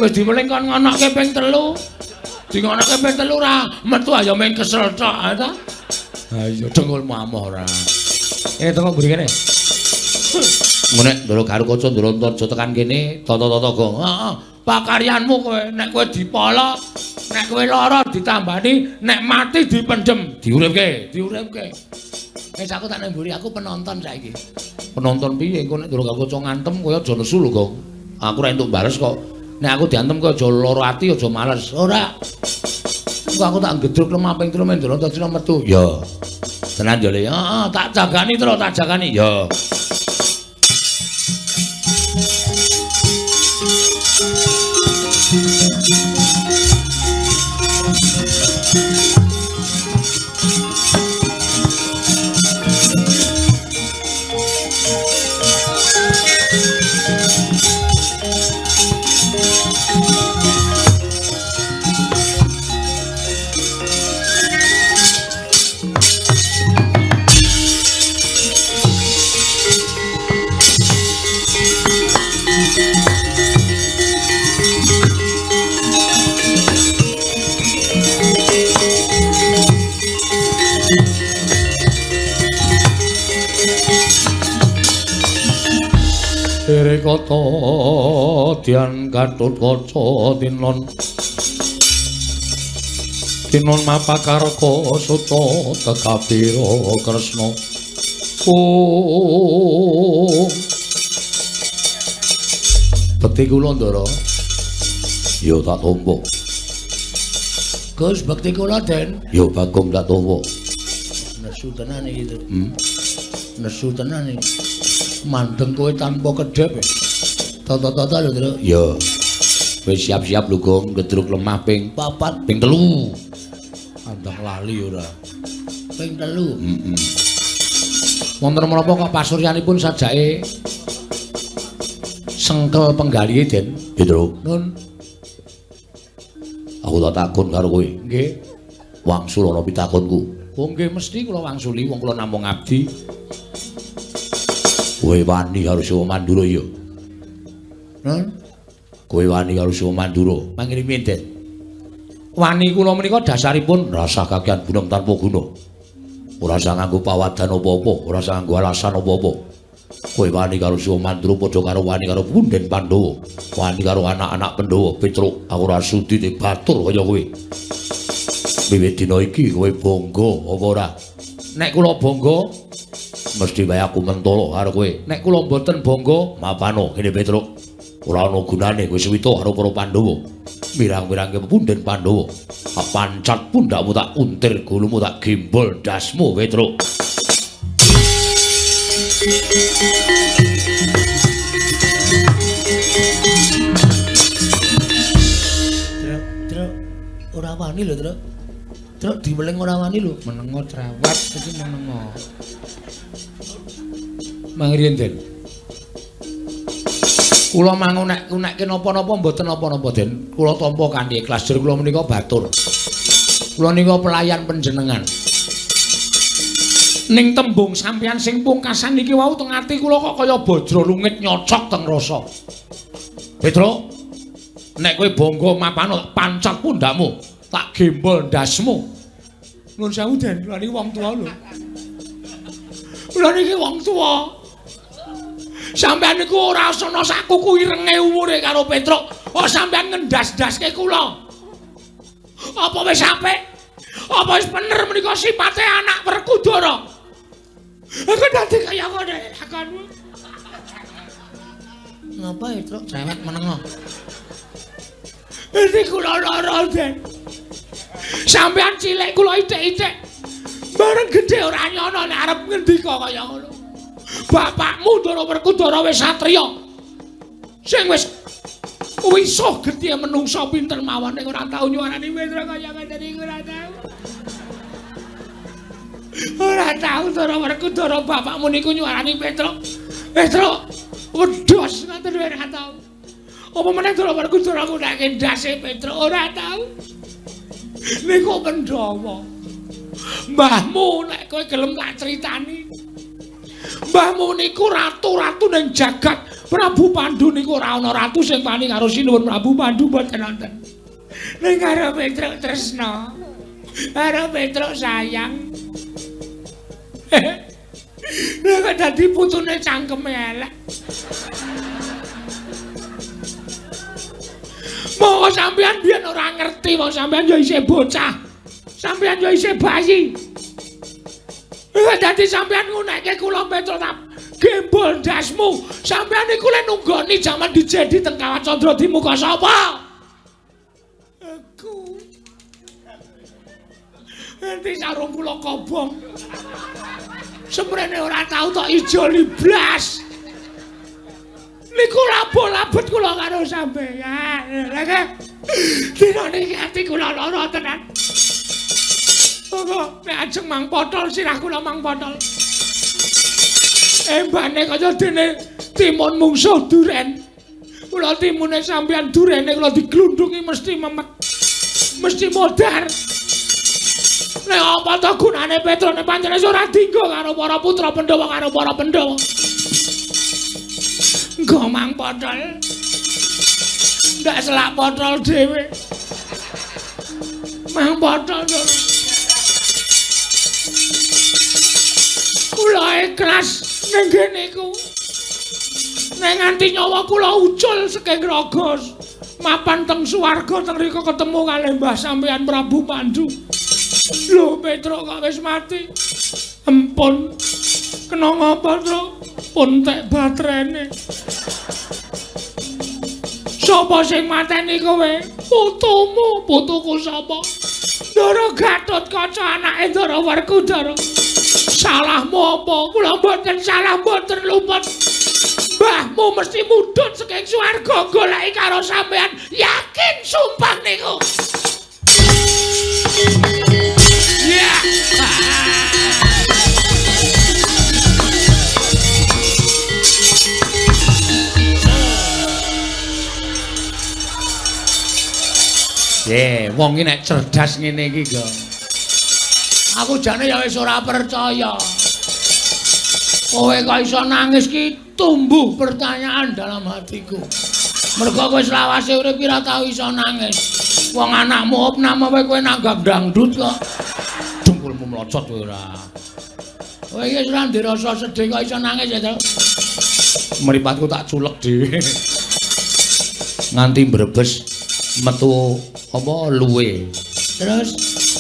Wis dimeling kon ngonokke ping 3. Dingonokke ping 3 ra metu ayo meng kesel tok, ha ta? Ha iya dengkulmu amoh ora. Tengok mburi kene. Menek Ndara Garwoco Ndara Antarja tekan kene, tata-tata Gong. Heeh. Pakaryanmu kowe nek kowe dipolok, nek kowe lara ditambani, nek mati dipendhem, Diuripke. Wis aku tak nemburi aku penonton saiki. Penonton piye engko nek Ndara Garwoco ngantem kowe aja nesu lho, Gong. Aku ra entuk bales kok. Nek aku diantem kowe aja lara ati, aja males. Ora. Engko aku tak gedruk lemah ping 3 men Ndara Antarja metu. Ya. Tenan ya, Le. Heeh, tak jagani terus, tak jagani. Ya. Kata dian Gatut Kaca tinon mapakarka suta tekapira Kresna bekti kula Ndara ya tak tampa Gus bekti kula Den ya Bagong tak tampa nesu tenan iki nesu tenan iki mandeng kowe tanpa kedep tata-tata lho Tru ya wis siap-siap lho Gong gedruk lemah ping 4 ping 3 andang lali ora ping 3 wonten menapa kok pasuryanipun sajake sengkel penggalihe Den ya Tru nun aku tak takon karo kowe nggih wangsul ana pitakonku oh nggih mesti kula wangsuli wong kula namung abdi kowe wani karo Siwa Mandura ya nun kowe wani karo Siwa Mandura mangkene Den wani kula menika dasaripun rasa kakehan gunem tanpa guna ora usah nganggo pawadan apa-apa ora usah nganggo alasan apa-apa kowe wani karo Siwa Mandura padha karo wani karo Punden Pandhawa wani karo anak-anak Pandhawa Petruk aku ora sudi batur kaya kowe wiwit dina iki kowe bangga apa ora nek kula bangga mesti wae aku mentolo karo kowe nek kula mboten bangga mapano kene Petruk ora ana gunane kowe suwita karo para Pandhawa mirang-mirangke Punden Pandhawa pancat pundakmu tak untir gulumu tak gembol dasmu Petruk Truk ora wani lho Truk diweling ora wani lho menengo trawat iki menengo mangriyen Den kula mangun nek napa-napa mboten napa-napa Den kula tampa kanthi ikhlas jur kula menika batur kula nika pelayan panjenengan ning tembung sampeyan sing pungkasan iki wau teng ati kula kok kaya bajra lungit nyocok teng rasa Petruk nek kowe bangga mapano pancat pundakmu tak gembol ndasmu Nuwun sewu Den, lha niki wong tuwa lho. Lha niki wong tuwa. Sampeyan niku ora asana sak kuku irenge umure karo Petruk. Kok sampeyan ngendas-ndaske kula? Apa wis apik? Apa wis bener menika sipate anak Werkudara? Aku dadi kaya ngene lakonmu. Ngapa ya, Truk? Cewek menengo. Iki kula lara, Den. Sampeyan cilik kula ithik-ithik. Bareng gedhe ora nyono nek arep ngendika kaya ngono. Bapakmu Ndara Werkudara wis satriya. Sing wis wisuh gedhe menungsa pinter mawon ning ora tau nyuarani Petruk kaya ngene iki ora tau. Ora tau Ndara Werkudara bapakmu niku nyuarani Petruk. Petruk wedhos ngoten ora tau. Apa meneh Ndara Werkudara nggunakake ndase Petruk ora tau. Niku Pandhawa. Mbahmu nek kowe gelem tak critani. Mbahmu niku ratu-ratu ning jagat. Prabu Pandhu niku ora ana ratu sing wani karo sinuwun Prabu Pandhu mboten wonten. Ning karo Petruk tresna. Karo Petruk sayang. Nek dadi putune cangkeme elek. Monggo sampeyan biyen ora ngerti, wong sampeyan ya isih bocah. Sampeyan ya isih bayi. Dadi sampeyan ngunekke kula Petruk tak gembol ndasmu. Sampeyan niku le nunggoni jaman dijedi teng Kawat Candra di muka sapa? Aku. Enti sarung kula kobong. Semrene ora tau tok ijo liblas. Niku labet kula karo sampeyan. Lha dina niki ati kula lara tenan. Monggo nek ajeng Mang Potol sirah kula Mang Potol. Embane kaya dene timun mungsuh duren. Kula timune sampeyan durene kula diglundhungi mesti memet. Mesti modar. Nek apa to gunane Petruk nek pancen ora dinggo karo para putra Pandhawa karo para Pandhawa. Nggo Mang Potol. Ndak selak Potol dhewe. Mang Potol. Kula ikhlas ning kene iku. Nek nganti nyawa kula ucul saking raga mapan teng swarga teng rika ketemu kalih Mbah sampeyan Prabu Pandhu. Lho Petruk kok wis mati. Ampun. Kena ngapa, Truk? Puntek batrene. Sapa sing mateni kowe? Putumu, putuku sapa? Ndara Gatotkaca anake Ndara Werkudara. Salahmu apa? Kula mboten salah, mboten lumut. Mbahmu mesti mudhun saking swarga goleki karo sampean. Yakin sumpah niku. Ya. Wong iki nek cerdas ngene iki, Go. Aku jane ya wis ora percaya. Kowe kok iso nangis ki tumbuh pertanyaan dalam hatiku. Mergo kowe selawase urip ora tau iso nangis. Wong anakmu opname kowe nanggap dangdut kok. Dengkulmu mlocot kowe ora. Kowe iki ora ndirasa sedih kok iso nangis ya, Tru. Mripatku tak culek dhewe. Nganti mbrebes metu apa luwe. Terus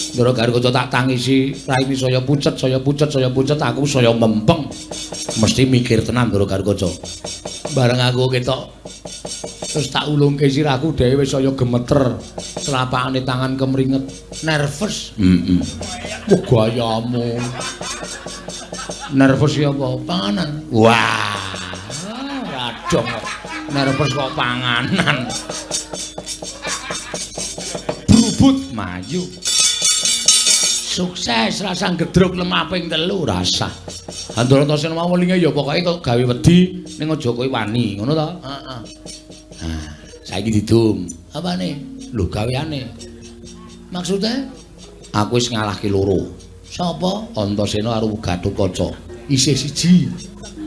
Ndara Gargoco tak tangisi raine saya pucet aku saya mempeng. Mesti mikir tenan Ndara Gargoco. Bareng aku ketok terus tak ulungke sirahku dhewe wis saya gemeter. Telapakane tangan kemringet, nervous. Wah gayamu. Nervous ya apa? Panganan. Wah. Radong. Nervous kok panganan. Brubut maju. Sukses rasa gedruk lemah ping 3 rasa. Andara Antasena mawelinge ya pokoke kok gawe wedi ning aja kowe wani, ngono to? Heeh. Nah, saiki didum. Apane? Lho gaweane. Maksude? Aku wis ngalahke loro. Sapa? Antasena karo Gatotkaca. Isih siji.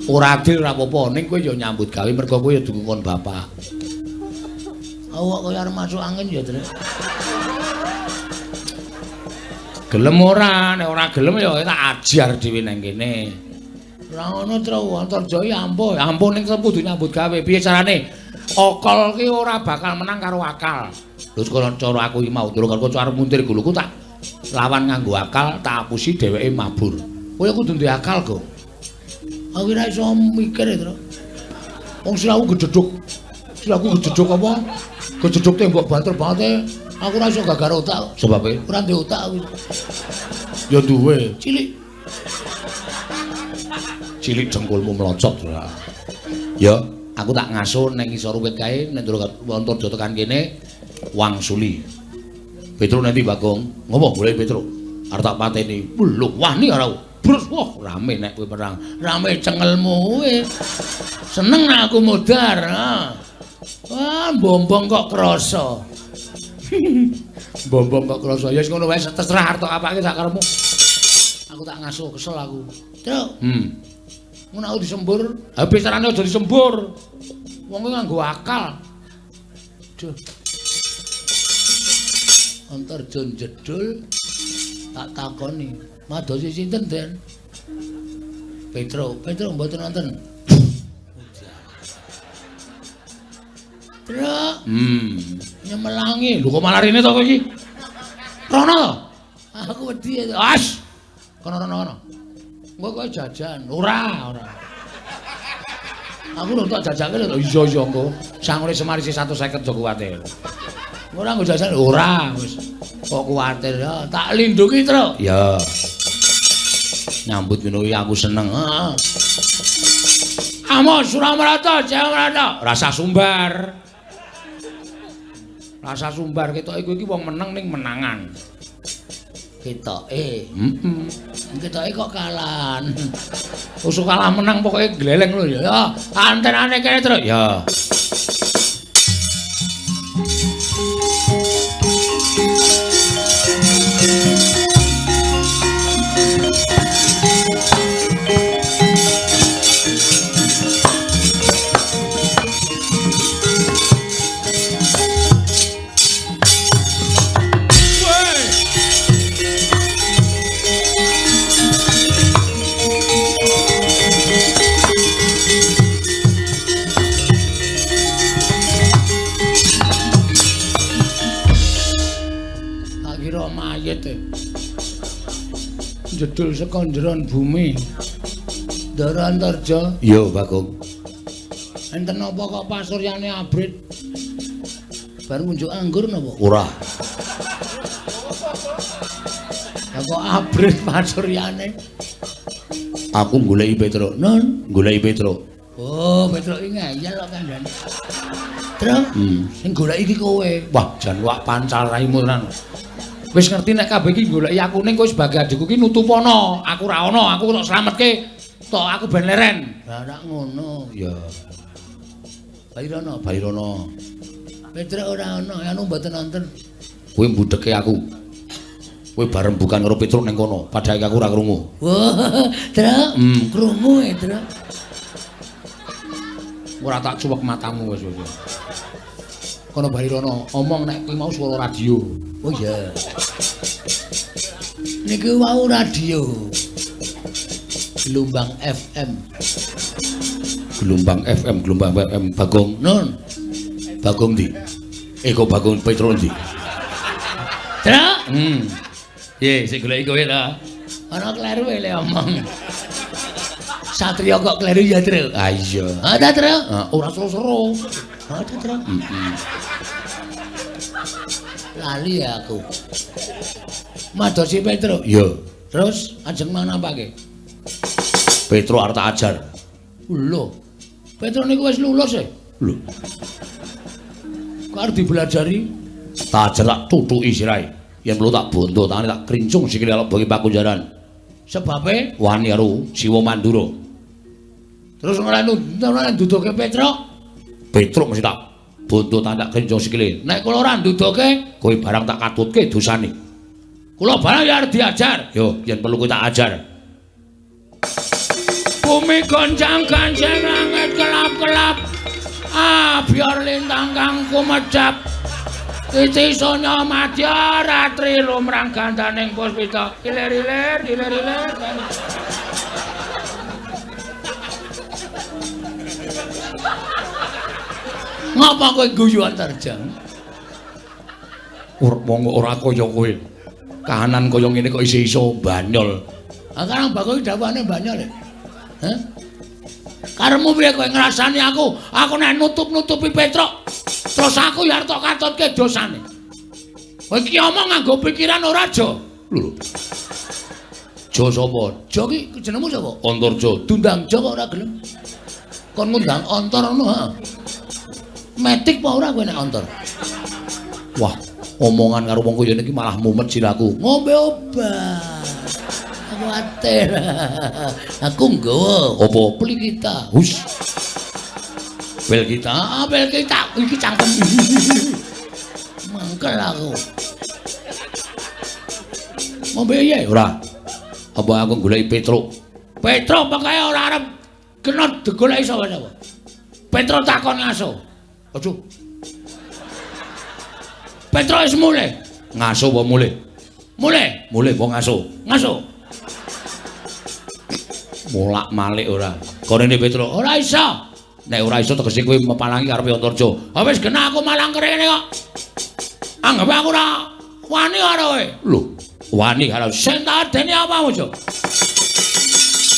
Ora adil ora apa-apa, ning kowe ya nyambut gawe mergo kowe ya dukun bapak. Awak kowe arep masuk angin ya, Tru. Gelem ora, nek ora gelem ya tak ajar dhewe nang kene. Ora ngono Tru, Antarjaya ampuh. Ampun ning kudu nyambut gawe. Piye carane? Okol ki ora bakal menang karo akal. Lho cara aku iki mau Ndara kanca arep muntir guluku tak lawan nganggo akal, tak apusi dheweke mabur. Kowe kudu duwe akal, Go. Aku ora iso mikir, Tru. Wong silaku gedhedhuk. Silaku gedhedhuk apa? Gedhedhuk tembok banter banget. Aku ora iso gagar otak. Sebabe Ora duwe otak aku. ya duwe. Cilik Dengkulmu melocot. Ya, aku tak ngaso ning isor wit kae nek Ndara Antarja tekan kene wangsuli. Petruk nanti Bagong. Ngopo golek Petruk? Arep tak pateni. Lho, wani ora. Brus, wah rame nek kowe perang. rame cengelmu kowe. Seneng aku modar. Wah, bombong kok krasa. Bombong kok krasa. Ya wis ngono wae terserah arep tak apake sak karepmu. Aku tak ngaso kesel aku. Truk. Ngono aku disembur. Ha bicarane aja disembur. Wong nganggo akal. Duh. Antarja jedul tak takoni. Madosi sinten, Den? Petruk mboten wonten. Truk. Nyemelangi. Lho kok malah rene to kowe iki? Rono to? Aku wedi ya. As. Kono. Engko kowe jajan. Ora. Aku lho tak jajake lho. Iya engko. Sangure Semar isih 150 aja kuwatir. Ora nggo jajan ora wis. Kok kuwatir ya. Tak lindungi, Truk. Ya. Nyambut ngono iki aku seneng. Heeh. Amos Suramrata, Jayamrata. Rasa sumbar. Rasa sumbar ketoke kowe iki wong meneng ning menangan. Ketoke. Ketoke kok kalahan. Usuk kalah menang pokoke gleleng lho ya. Ya, antenane kene, Truk. Ya. Jedul saka njeron bumi. Ndara Antarja. Iya, Bagong. Enten apa kok pasuryane abrit? Bar ngunjuk anggur napa? Ora. Ya kok abrit pasuryane? Aku goleki Petruk. Nun, Goleki Petruk. oh, Petruk iki ngeyel kok kandhane. Truk, sing goleki iki kowe. Wah, jan wak pancal raimu tenan. Wis ngerti nek kabeh iki goleki aku ning kowe sebagai adikku iki nutupono. Aku ra ono, aku kok slametke. Tok aku ben leren. Lah nek ngono. Ya. Bairono. Petruk ora ono, anu mboten wonten. Kowe mbudheke aku. Kowe bareng bukan karo Petruk ning kono, padahal aku ora krungu. Wah, Truk, krungu Truk. Ora tak cuwek matamu wis. Kono Bairono, omong nek kowe mau swara radio. Oh iya. Niku wau radio. Gelombang FM. Gelombang FM Bagong. Nun. Bagong ndi? Kok Bagong Petruk ndi? Truk. Ye, sing goleki kowe ta. Ana kleru le omong. Satria kok kleru ya, Truk? Ah iya. Ada, Truk? Ora seru-seru. Ada, Truk. Lali ya aku. Madosi Petruk. Iya. Terus ajeng mana pake? Petruk arep tak ajar. Lho. Petruk niku wis lulus e. Lho, Kok arep dibelajari? tak ajar tak tutuki sirahe. Yen perlu tak bondo tangane tak krincung sikile alok bagi pakunjaran. Sebabe Wani karo Siwa Mandura. terus ora nduduke Petruk. Petruk mesti tak bondo tangane tak krincung sikile. Nek kula ora nduduke, Kowe barang tak katutke dosane. kula barang ya arep diajar. Yo, yen perlu kowe tak ajar. Bumi goncang ganceng langit kelap-kelap. Biar lintang kang kumedap. Iti sonya madya ratri lumrang gandaning puspita. Ilir-ilir, ilir-ilir. Ngapa kowe guyu antarjang? Wong ora kaya kowe. Kahanan kaya ngene kok isih iso banyol. Ah karang bakowe dawane banyol. Hah? Karemu piye kowe ngrasani aku? Aku nek nutup-nutupi Petruk. Terus aku ya arep katutke dosane. Kowe iki omong nganggo pikiran ora, Jo? Lho. Jo sapa? Jo ki jenengmu sapa? Antarja. Dundang Jo kok ora gelem. Kon ngundang ontor ngono, ha. Metik apa ora kowe nek ontor? Wah, omongan karo wong kaya iki malah mumet siraku. Ngombe obat. Kuwatir. Aku nggawa Apa? beli kita. Hus. Bel kita. Ah, bel kita iki cangkem. Mangkel aku. Ngombe ya Ora. Apa aku goleki Petruk? Petruk pokoke ora arep kena digoleki sapa-sapa. Petruk takon ngaso. Aduh. Petruk wis mulih. Ngaso apa mulih? Mulih. Mulih apa ngaso? Ngaso. Molak-malik ora. Konene Petruk. Ora iso. Nek ora iso tegese kowe mepalangi karepe Antarja. Ha wis kena aku malang kene kok. Anggap aku ora wani karo kowe. Lho, wani karo Sing tak adeni apa, Jo?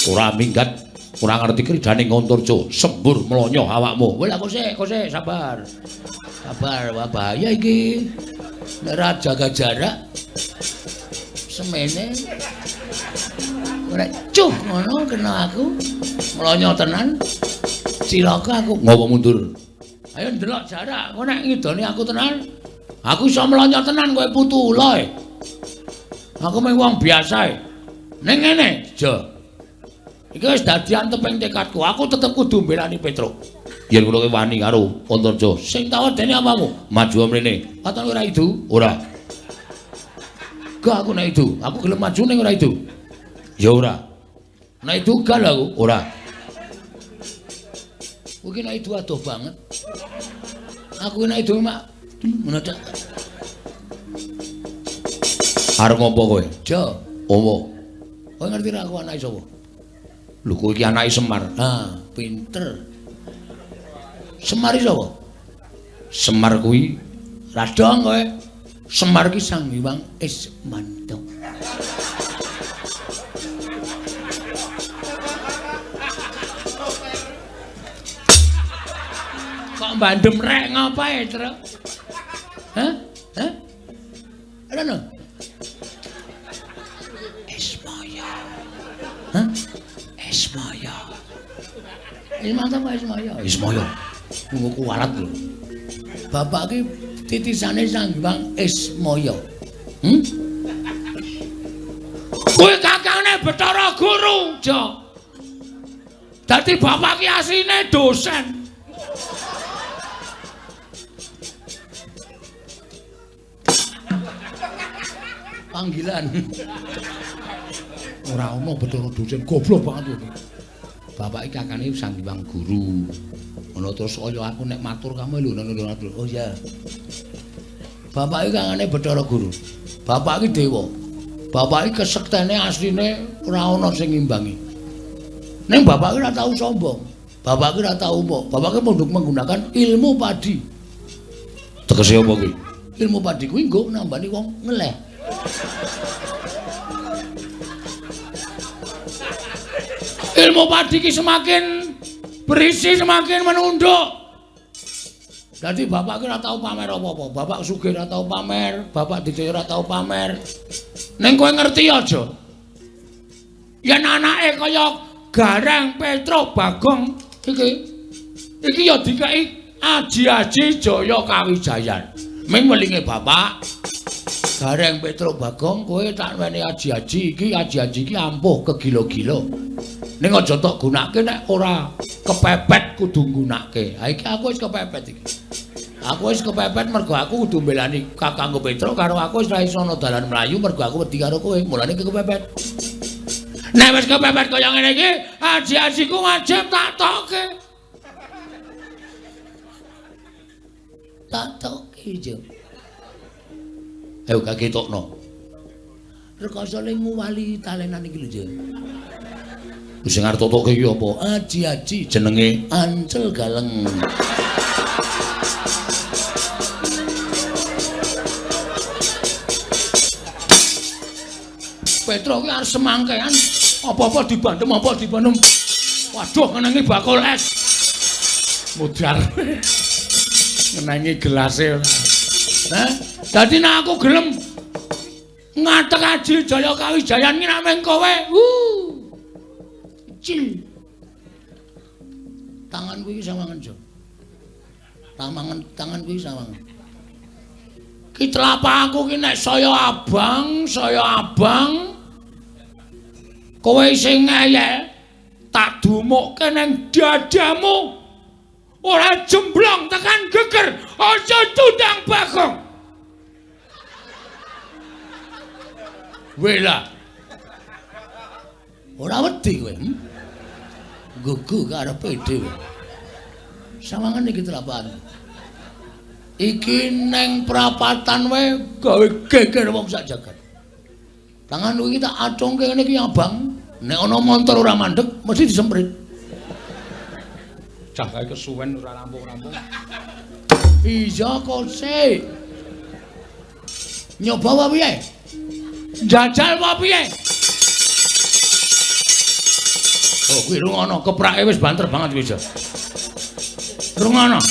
ora minggat, ora ngerti kridane Antarja, sembur mlonyo awakmu. Wis aku sik, sabar. Sabar, bahaya iki. Nek ora jaga jarak semene ora cuh ngono kena aku. Mlonyo tenan. Cilaka aku. Ngopo mundur? Ayo ndelok jarak. Kok nek ngidoni aku tenan, aku iso mlonyo tenan kowe putu ula. Aku mung wong biasa. Ning ngene, Jo. Iki wis dadi anteping tekadku. Aku tetep kudu mbelani Petruk. Yen kula wani karo Antarja, Sing tak wedeni apamu? maju mrene. Katon ora idu? Ora. Gak aku nek idu. Aku gelem maju ning ora idu. Ya ora. Nek idu gal aku. Ora. Kuwi nek idu adoh banget. Aku nek idu mak ngono tok. Arep ngopo kowe? Jo, Apa? kowe ngerti ra aku anake sapa? Lho kowe iki anake Semar. Ah, pinter. Semar iki sapa? Semar kuwi Radong kowe. Semar ki Sang Hyang Ismanto. Kok bandem rek ngapae, Truk? Hah? Hah? Ana. Ismaya. Hah? Ismaya. Ismanto apa Ismaya? Ismaya. Tunggu kualat lho. Bapak ki titisane Sang Hyang Ismaya. Kowe kakane Bathara Guru, Jo. Dadi bapak ki asline dosen. Panggilan. Ora ono Bathara dosen, goblok banget iki. Bapak iki kakane Sang Hyang Guru. Ono terus kaya aku nek matur kamu lho ngono matur. Oh iya. Bapak iki kakane Bathara Guru. Bapak iki dewa. Bapak iki kesektene asline ora ana sing ngimbangi. Ning bapak iki ora tau sombong. Bapak iki ora tau apa. Bapak iki mondok menggunakan ilmu padi. Tegese apa kuwi? Ilmu padi kuwi nggo nambani wong ngeleh. Ilmu padi ki semakin berisi semakin menunduk. Dadi bapak ki ora tau pamer apa-apa. Bapak sugih ora tau pamer, bapak dijaya ora tau pamer. Ning kowe ngerti aja. Yen anake kaya Gareng Petruk Bagong iki ya dikeki aji-aji Jaya Kawijayan. Ming welinge bapak Gareng Petruk Bagong kowe tak wene aji-aji iki ampuh kegilo-gilo. Ning aja tok gunake nek ora kepepet kudu nggunakake. Ha iki aku wis kepepet iki. Aku wis kepepet mergo aku kudu mbelani Kakangku Petruk karo aku wis ra iso ana dalan mlayu mergo aku wedi karo kowe. Mulane kepepet. Nek wis kepepet kaya ngene iki, aji-ajiku wajib tak tokke. Tak tokke, Jo. Ayo gak ketokno. Rekoso lengu wali talenan iki lho, Jeng. Sing arep totoke iki apa? Aji-aji jenenge Ancel Galeng. Petro ki arep semangkean, apa-apa dibandem, apa dibandem. Waduh, ngenengi bakul es. Mudar. Ngenengi gelase ora. Hah? Dadi nek aku gelem ngatek Aji Jaya Kawijayan ki nameng kowe. Cil. Tanganku iki sawangen, Jo. Tanganku iki sawangen. Ki tlapakku ki nek saya abang, kowe sing ngeyel tak dumukke nang dadamu. Ora jemblong tekan geger, aja tundang bagong. Wela. Ora wedi kowe. Gugu karepe dhewe. Sawangen iki telapan. Iki neng prapatan wae gawe geger wong sak jagat. Tanganku iki tak acungke ngene iki abang. Nek ana montor ora mandeg mesti disemprit. Cah kae kesuwen ora rampung-rampung. Iya kok sik. Nyoba wae piye? Jajal wae piye? Oh, kuwi rungono, keprake wis banter banget wis. Rungono.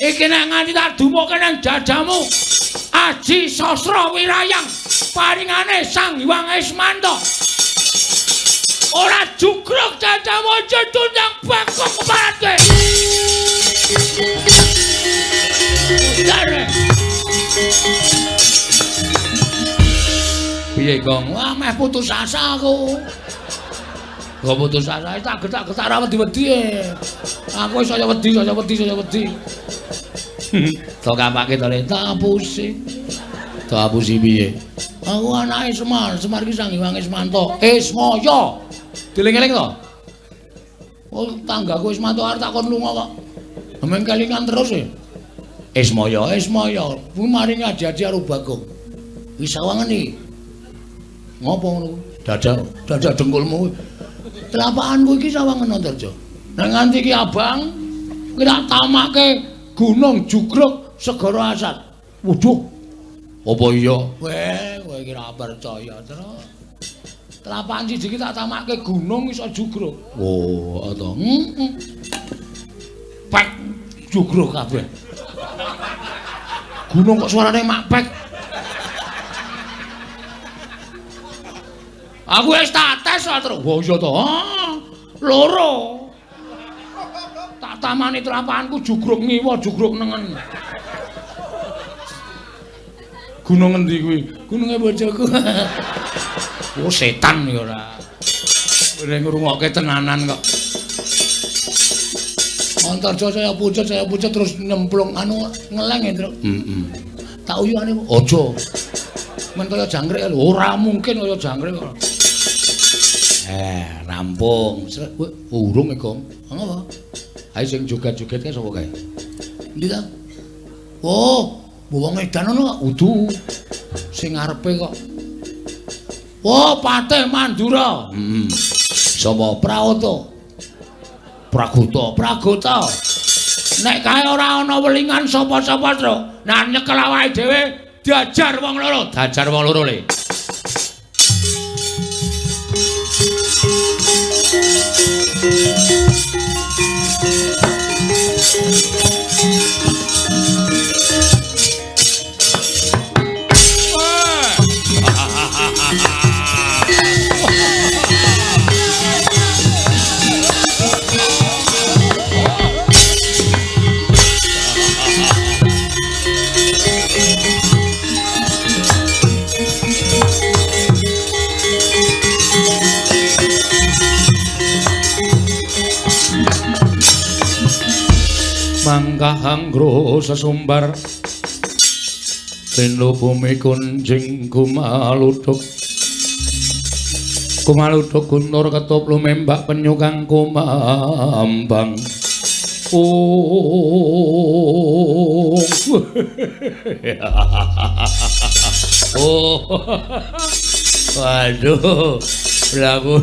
Iki nek nganti tak dumukke nang jadamu. Aji Sastra Wirayang paringane Sang Hyang Ismanta. Ora jugruk jadamu aja tundang bagong keparate. Dare. Piye Gong? Wah, meh putus asa aku. Kok putus asa tak getak-getak ra wedi-wedi. Aku wis saya wedi. Tok kapake to le tapusi. Tapusi piye? Aku anake Semar ki Sang Hyang Ismanta. Ismaya. Dieling-eling to? Oh, tanggaku Ismanta arep takon lunga kok. Meng kelingan terus e. Ismaya. Kuwi maring aji-aji karo Bagong. Wis sawangen iki. Ngopo ngono? Dadak dengkulmu. Telapakanku iki sawangen Antarja. Nek nganti iki abang, kuwi tak tamake Gunung Jugruk Segara Asat. Waduh. Apa iya? Weh, kowe iki ora percaya terus. Telapakan siji iki tak tamake gunung iso jugruk. Oh, to. Pek jugruk kabeh. Gunung kok suarane mak pek. Aku wis tak tes terus. Oh iya to. Loro. Tak tamani telapakanku jugruk ngiwa, jugruk nengen. Gunung endi kuwi? Gununge bojoku. Oh setan ya ora. Ora ngrungokke tenanan kok. Antarja saya pucet terus nyemplung anu ngeleng ya, Truk. Tak uyuane aja. Men kaya jangkrik lho, ora mungkin kaya jangkrik kok. Rampung. Urung e, Gong. Ngopo? Ae sing joget-joget kae sapa kae? Endi ta? Oh, wong edan ono udu. Sing ngarepe kok. Oh, Patih Mandura. Sapa Praoto? Pragota. Nek kae ora ana welingan sapa-sapa, Tru. Nah nyekel awake dhewe diajar wong loro. Le. Mangkahanggro sesumbar Tendo bumi kunjing kumaluduk gunur ketop lumembak penyukang kumambang Oh. Oh. Waduh. Lagu.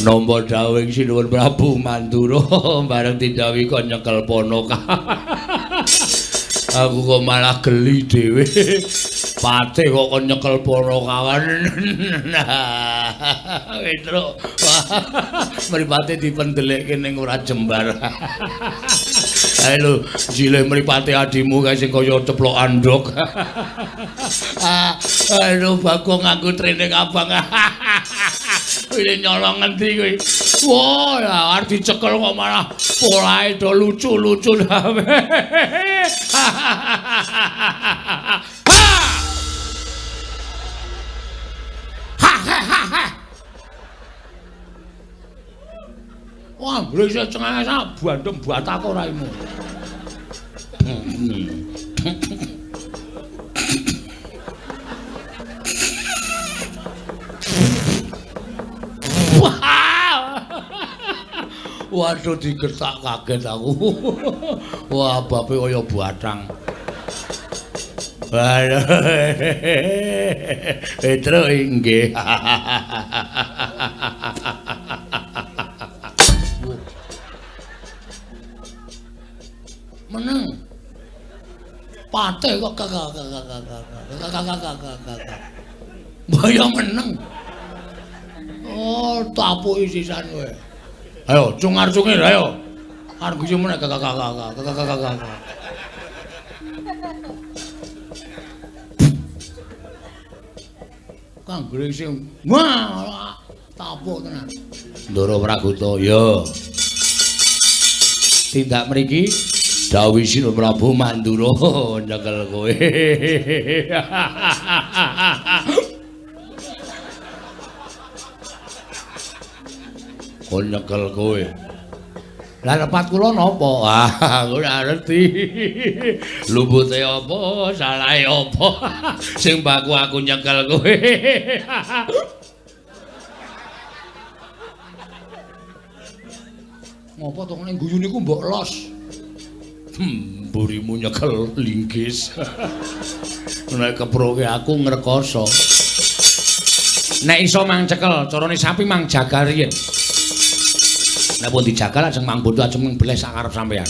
Nampa dawuh Sinuwun Prabu Mandura bareng didhawuhi kon nyekel Ponoka. Aku kok malah geli dhewe. Patih kok kon nyekel Ponokawan. Petro. Mripate dipendelekke ning ora jembar. Ayo lho, jile mripate adimu kae sing kaya ceplok andhok. Aduh, Bagong nganggo trene abang. Ini nyolong ngendi kuwi. Wah, arep dicekel kok malah polahe do lucu-lucu. Wah, brisik cengenge sak bandem batak ora imu. Waduh digertak kaget aku. Wah, bape kaya batang. Petro inggih. Meneng. Pate kok kakak. Mbaya meneng. Oh, tapuki sisan kowe. Ayo, cungar-cungir, ayo. Arep guyu meneh kakak. Kang Gresing. Wah, tapuk tenan. Ndara Praguta, ya. Tindak mriki dawuh Sinuwun Prabu Mandura nyekel kowe. Kon nyekel kowe. Lah lepat kula napa? Ah, ora ngerti. Lumpute apa, salahe apa? Sing baku aku nyekel kowe. Ngopo to ning guyu niku mbok los? Burimu nyekel linggis. Nek keproke aku ngrekoso. Nek iso mang cekel, carane sapi mang jagal riyen. Nek pun dijagal ajeng mang bodo ajeng mbeles sak arep sampean.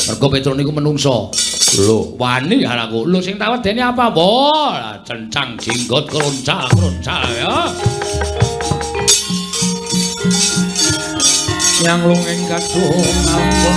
Mergo Petro niku menungso. Lho, wani aku. Lho sing tak wedeni apa, Bo? Cencang jinggot kroncal ya. Yang lungeng kadung ampun.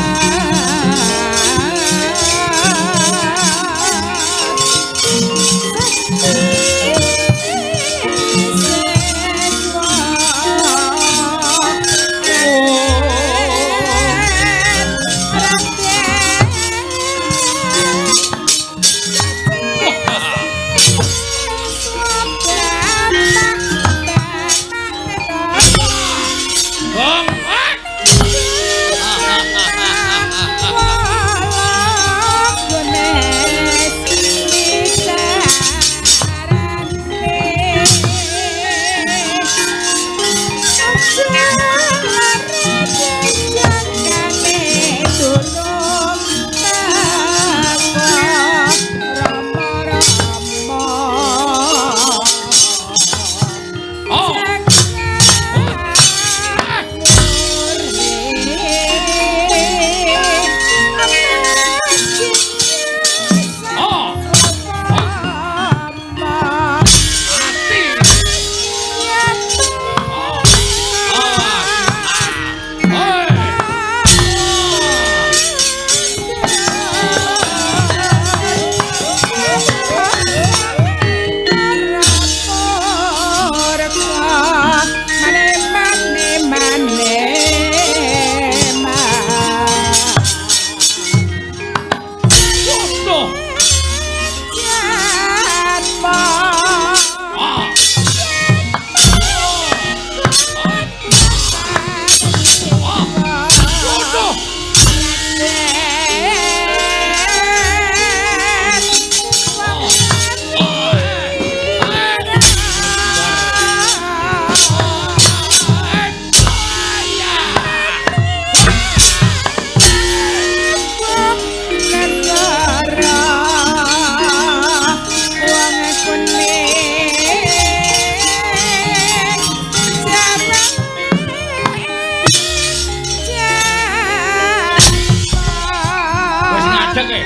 ngojeke.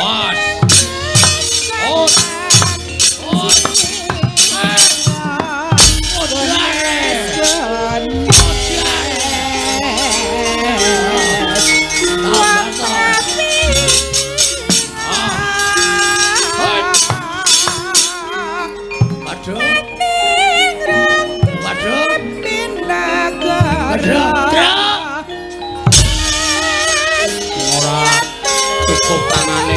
Os. Os. Os. Cukup tangane.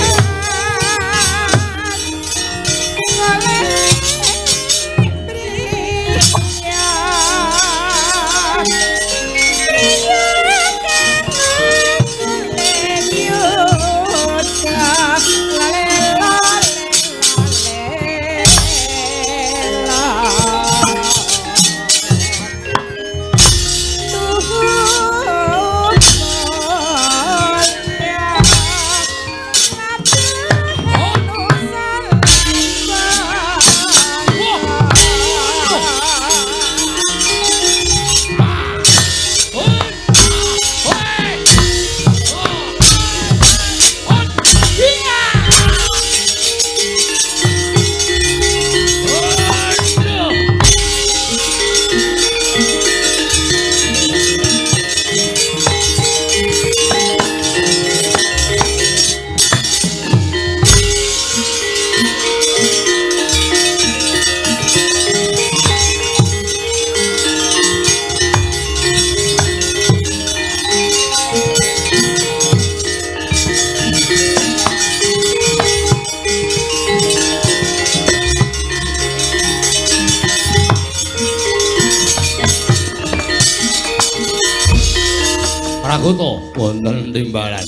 Pragoto wonten timbalan.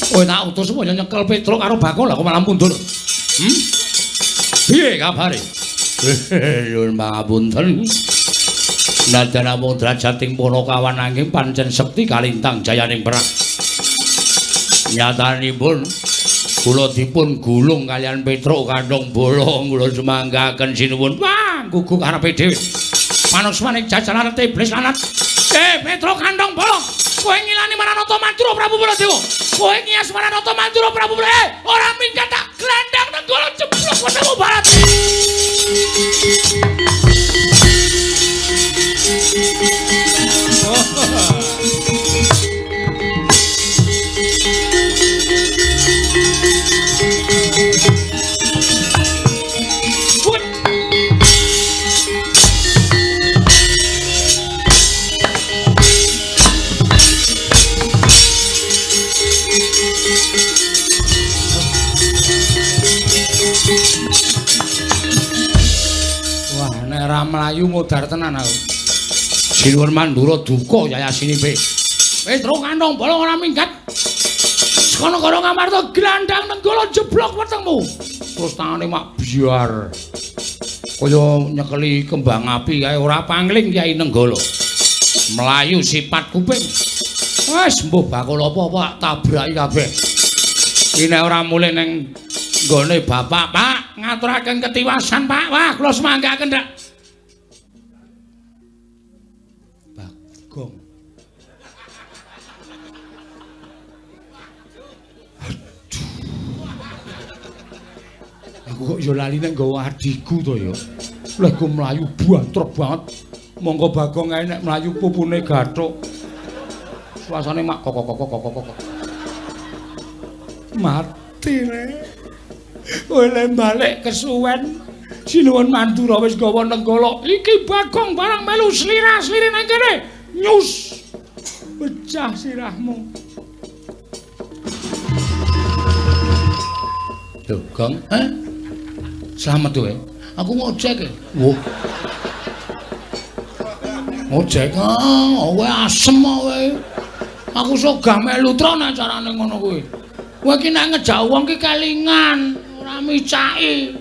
Kowe tak utus supaya nyekel Petruk karo Bakul lah kok malah mundur. Piye kabare? Nuwun pangapunten. Nadan namung drajating Ponokawan nanging pancen sekti kalintang jayaning perang. Nyatanipun kula dipun gulung kalian Petruk kandhong bolong kula semanggaken sinuwun guguk arepe dhewe. Manusmaning jajaran iblis lanat. Petruk kandhong bolong. Kowe ngilani Maranata Mandura Prabu Baladewa. Kowe ngias Maranata Mandura Prabu Baladewa. Ora minggat tak glandang nenggala jeblok wetemu barat. Ora mlayu modar tenan aku. Sinuwun Mandura duka yayasinipe. Petruk kandhong bolong ora minggat. Sekono karo Ngamarta glandang nenggala jeblok wetengmu. Terus tangane mak biar. Kaya nyekeli kembang api kae ora pangling Kyai Nenggala. Mlayu sipat kuping. Wes mbuh bakul apa-apa tabraki kabeh. Iki nek ora mulih ning nggone bapak, Pak, ngaturaken ketiwasan, Pak. Wah, kula semanggaken ndak. Bagong. Aduh. Aku kok yo lali nek nggawa adikku to ya. Lha ku mlayu bantrok banget. Monggo Bagong ae nek mlayu pupune gathuk. Suasane mak kok. Mati rek. Kowe le balik kesuwen. Sinuwun Mandura wis gawa nenggala. Iki Bagong barang melu slira-sliri nang kene. Nyus. Pecah sirahmu. Lho, Gong, selamat kowe. Aku ngojek. Woh. Ngojek, kowe asem kowe. Aku sogah melu trone carane ngono kuwi. Kowe iki nek ngejak wong ki kelingan, ora micaki.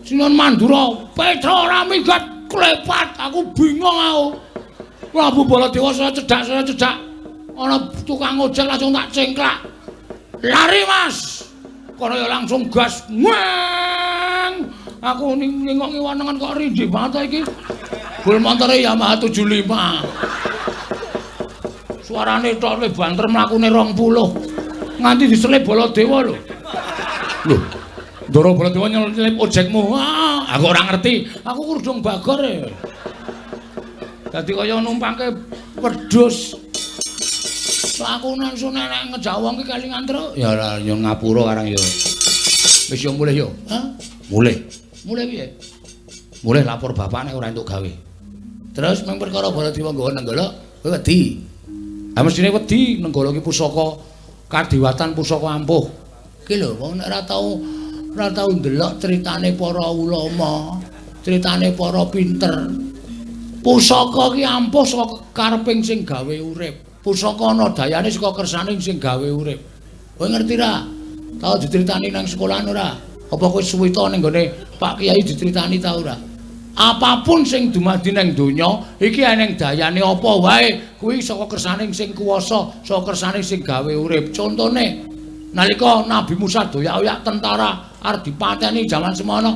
Sinuwun Mandura, Petruk ora minggat klepat, aku bingung aku. Prabu Baladewa saya cedak. Ana tukang ojek langsung tak cengklak. Lari, Mas. Kono ya langsung gas. Weng. Aku nengok ngiwanengan kok rindih banget iki. Bul montore Yamaha 75. Suarane tok le banter mlakune 20. Nganti diselip Baladewa lho. Lho, Ndara Baladewa nyelip ojekmu. Aku ora ngerti. Aku kurdung bagor e. Dadi kaya numpangke wedhus. Aku nangsu nek ngejawang ki kelingan truk. Ya ora yo ngapura karang yo. Wis yo mulih yo. Hah? Mulih. Mulih piye? Mulih lapor bapak nek ora entuk gawe. Terus mung perkara Baladewa nggawa Nenggala, kowe wedi. Ha mestine wedi Nenggala ki pusaka kadiwatan pusaka ampuh. Ki lho wong nek ora tau ndelok critane para ulama, critane para pinter. Pusaka ki ampuh saka kareping sing gawe urip. Pusaka ana dayane saka kersane sing gawe urip. Kowe ngerti ra? Tau dicritani nang sekolahan ora? Apa kowe suwita ning gone Pak Kyai dicritani ta ora? Apapun sing dumadi ning donya iki eneng dayane apa wae kuwi saka kersane sing kuwasa, saka kersane sing gawe urip. Contone nalika Nabi Musa doyak-oyak tentara arep dipateni jaman semono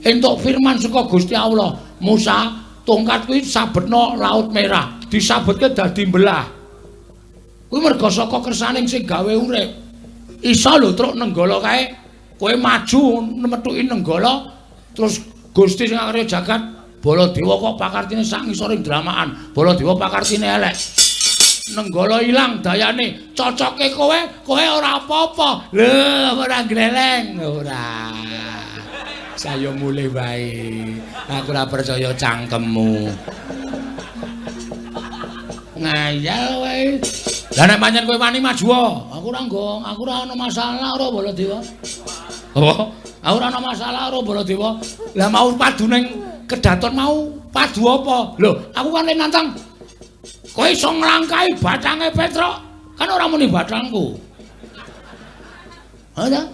entuk firman saka Gusti Allah, Musa, tongkat kuwi sabetno Laut Merah, disabetke dadi mbelah. Kuwi merga saka kersane sing gawe urip. Isa lho truk Nenggala kae, kowe maju metuki Nenggala terus Gusti sing ngarep jagat Baladewa kok pakartine sak ngisoring dramaan. Baladewa pakartine elek. Nenggala ilang dayane, cocoke kowe ora apa-apa. Lho, ora gleleng, ora. Saya mulih wae. Aku ora percaya cangkemmu. Ngayal wae. Lah nek pancen kowe wani maju, aku ora ana masalah ora Baladewa. Apa? Aku ora ana masalah karo Baladewa. Lah mau padu ning kedaton mau padu apa? Lho, aku kan nantang. Kowe iso nglangkai bathange Petruk. Kan ora muni bathangku. Ada?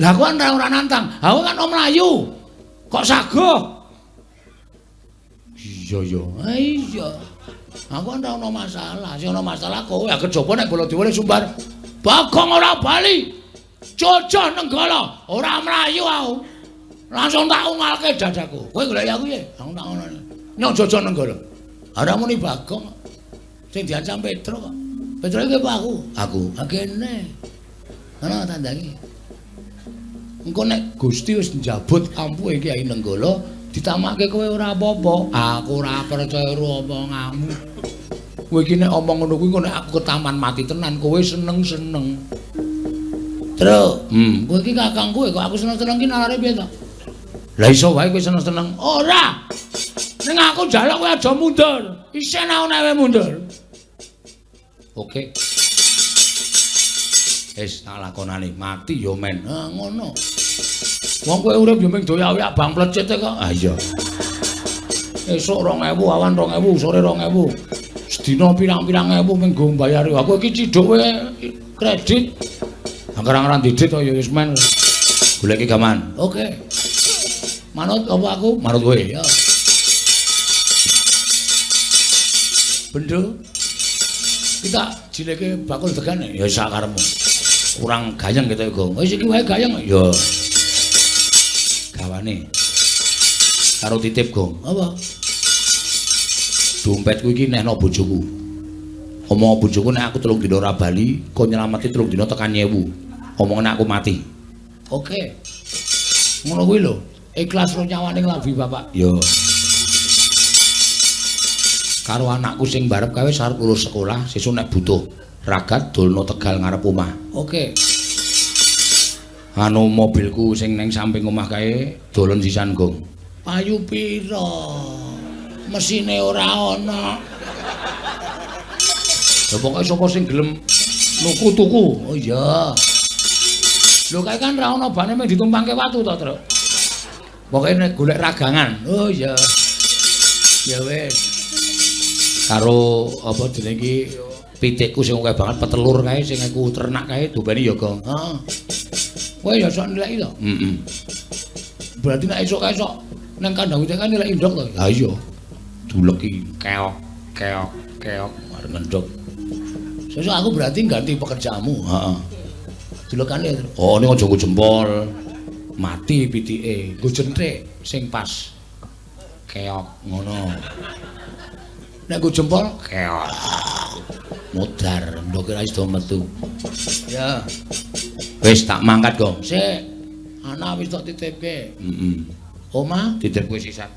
Lah aku kan ora nantang. Aku kan om Melayu. Kok saguh? Iya ya. Iya. Aku kan ora ana masalah. Sing ana masalah kowe ya kejaba nek Baladewa sumbar. Bagong ora bali. Jojo Nenggala, ora mlayu aku. Langsung tak ungalke dadaku. Kowe golek aku piye? Aku tak ngono. Nyok Jojo Nenggala. Ora muni Bagong. Sing diancam Petruk kok. Petruk iki apa aku? Aku. Akene. Ana tandangi. Engko nek Gusti wis njabut ampuhe Kyai Nenggala, ditamake kowe ora apa-apa. Aku ora percaya omonganmu. Kowe iki nek omong ngono kuwi nek aku ketaman mati tenan, kowe seneng-seneng. Terus, kowe iki kakangku kok aku seneng-seneng ki nalare piye to? Lah iso wae kowe seneng-seneng. Ora. Ning aku njaluk kowe aja mundur. Isen aku nek mundur. Oke. Wis tak lakonani, mati ya men. Ha ngono. Wong kowe urip yo ming doyak-oyak bang plecet kok. Ah iya. Esuk 2000, awan 2000, sore 2000. Sedina pirang-pirang ewu ming go mbayari. Aku iki ciduk kowe kredit. Angkara-angkara didit kok ya wis men. Goleki gaman. Oke. Manut apa aku? Manut kowe. Ya. Bendo. Kita jileke bakul degane ya sakarepmu. Kurang gayeng gitu Gong. Wis iki wae gayeng ya. Gawane. Karo titip Gong. Apa? Dompetku iki nehno bojoku. Omong bojoku nek aku 3 dina ora bali, kok nyelamati 3 dina tekan 1000. Omongane aku mati. Oke. Ngono kuwi lho. Ikhlas ro nyawane nglabi Bapak. Yo. Karo anakku sing barep kae arep lulus sekolah, sesuk nek butuh ragat dolno Tegal ngarep omah. Oke. Anu mobilku sing ning samping omah kae dolen sisan Gong. Payu pira? Mesine ora ana. Lha pokoke sapa sing gelem nuku tuku. Oh iya. Lho kae kan ra ana bane mung ditumpangke watu to, Truk. Pokoke nek golek ragangan. Oh iya. Ya wis. Karo apa jenenge iki pitikku sing akeh banget petelur kae sing aku ternak kae dobani ya, Gong. Heeh. Kowe ya sok nilai to? Heeh. Berarti nek esuk-esuk nang kandang wite kan nilai ndok to? Ha iya. Duleki keok keok keok arep ndok. Sesuk aku berarti ganti pekerjaanmu. Heeh. Dulekane. Oh, ning aja nggo jempol. Mati pitike. Nggo jenthik sing pas. Keok ngono. Nek nggo jempol keok. Modar, ndok kira iso metu. Ya. Wis tak mangkat kok. Sik. Anak wis tak titipke. Heeh. Oma Titip kowe sisat.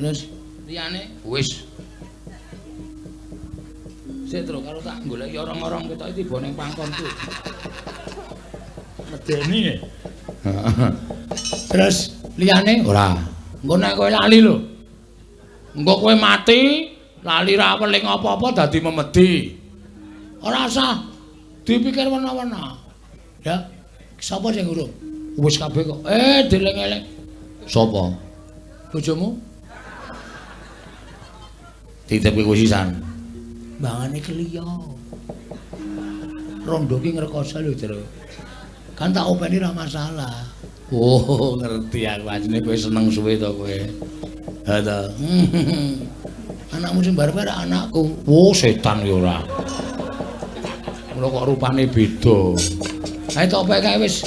terus liyane Wis. sik terus karo tak goleki orang-orang ketok tiba ning pangkonku. Medeni. Terus liyane Ora. engko nek kowe lali lho. Engko kowe mati, lali ra weling apa-apa dadi memedi. Ora usah dipikir wena-wena. Ya, sapa sing urung? Wis kabeh kok. Deleng-eleng. Sapa? Bojomu? Titip kowe sisan. Mbangane kliya. Rondo ki ngrekoso lho, Tru. Kan tak openi ra masalah. Oh, ngerti aku ajene kowe seneng suwe to kowe. Ha ta. Anakmu sing barep anakku. Oh, setan ya ora. Mula kok rupane beda. Ae tok pek kae wis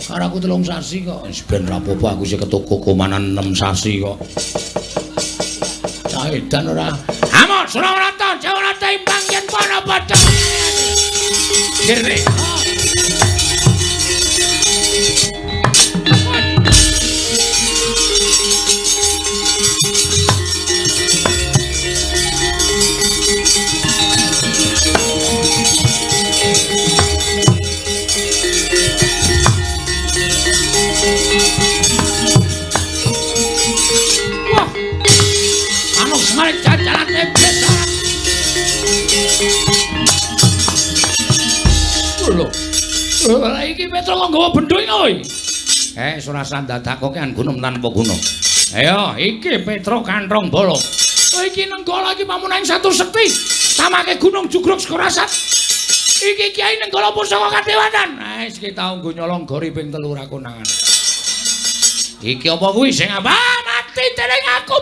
karo aku 3 sasi kok. Wis ben rapopo aku sing ketuku komanan 6 sasi kok. Cah edan ora. Amon Surawarta, Jawata imbang yen para padha. Kiri. Wah. Anu semare jajalane desa. Lho. Lah iki Petro kok nggawa bendho iki kowe. Surasa dadakoke an gunung tanpa gunung. Ayo, iki Petro Kanthong Bala. Iki Nenggala iki pamunaning satu sekti. Samake Gunung Jugruk Sekorasat. Iki Kyai Nenggala Pusaka Kadewanan. Wis ki tau nggo nyolong gori ping 3 ra konangan. Iki apa kuwi sing apa mati dening aku.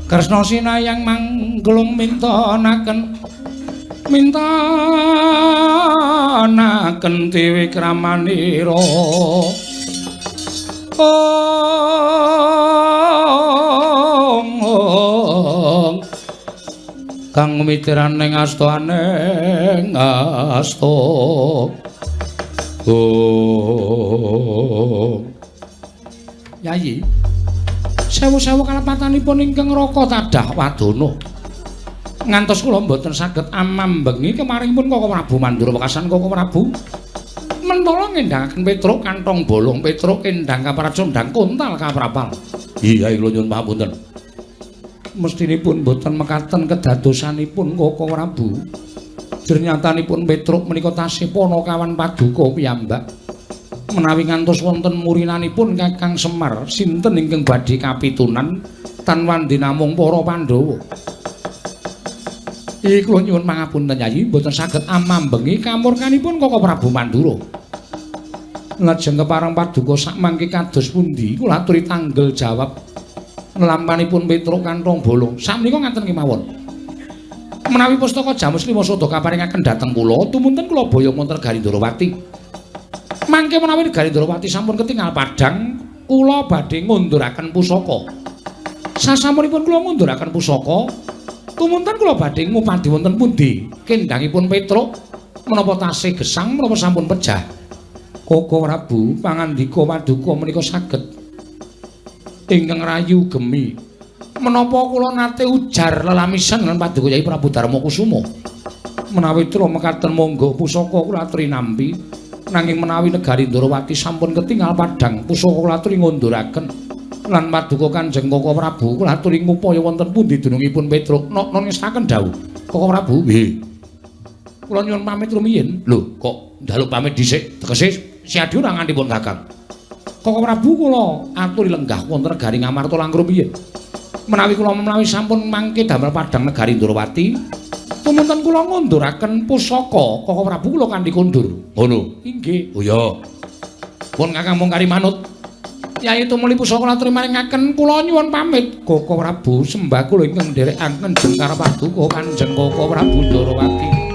Kresna sinayang manggelung mintanaken dewi kramanira kang mitiraning astaning asta Yayi sewu-sewu kalepatanipun ingkang raka tadah wadana ngantos kula mboten saged amambengi kemaringipun Koko Prabu Mandura wekasan Koko Prabu mentala ngendhangaken Petruk Kanthong Bolong Petruk kendhang kapracondhang kontal kaprapal. Iya kula nyuwun pamunten. Mestinipun mboten mekaten kedadosanipun Koko Prabu. Jernyatanipun Petruk menika tasih Panakawan Paduka piyambak. Menawi ngantos wonten murinanipun Kakang Semar sinten ingkang badhe kapitunan tanwandi namung para Pandhawa. Iki kula nyuwun pangapunten Yayi mboten saged amambengi kamurkanipun Koko Prabu Mandura. Lajeng kepareng paduka sakmangke kados pundi kula aturi tanggel jawab lampanipun Petruk Kanthong Bolong. Sakmenika ngaten kemawon. Menawi pustaka Jamus Lima Sada kaparingaken dhateng kula tumunten kula boyo monten Garindrawati. Mangke menawi Garindrawati sampun ketingal padhang, kula badhe ngunduraken pusaka. Sasampunipun kula ngunduraken pusaka, Tumunten kula badhe ngupadi wonten pundi kendhangipun Petruk menapa tasih gesang menapa sampun pejah? Koko Prabu pangandika paduka menika saged ingkang rayu gemi. Menapa kula nate ujar lelamisan lan paduka Yai Prabu Darmakusuma? Menawi tra mekaten monggo pusaka kula aturi nampi. Nanging menawi negari Ndrawati sampun ketingal padhang, pusaka kula aturi ngunduraken. Lan paduka Kanjeng Koko Prabu kula aturi ngupaya wonten pundi dunungipun Petruk nongestaken dawuh. Koko Prabu, nggih. Kula nyuwun pamit rumiyin. Lho, kok njaluk pamit dhisik? Tegese Siadi ora ngandipun Kakang. Koko Prabu kula aturi lenggah wonten negari Ngamarta langkung rumiyin. Menawi kula sampun mangke damel padhang negari Ndrawati, tumunten kula ngunduraken pusaka Koko Prabu kula kanthi kondur. Ngono. Inggih. Oh ya. Pun Kakang mung kari manut. Yai tumuli pusaka kula aturi maringaken kula nyuwun pamit. Koko Prabu sembah kula ingkang nderekaken Jengkar Paduka Kanjeng Koko Prabu Ndrawati.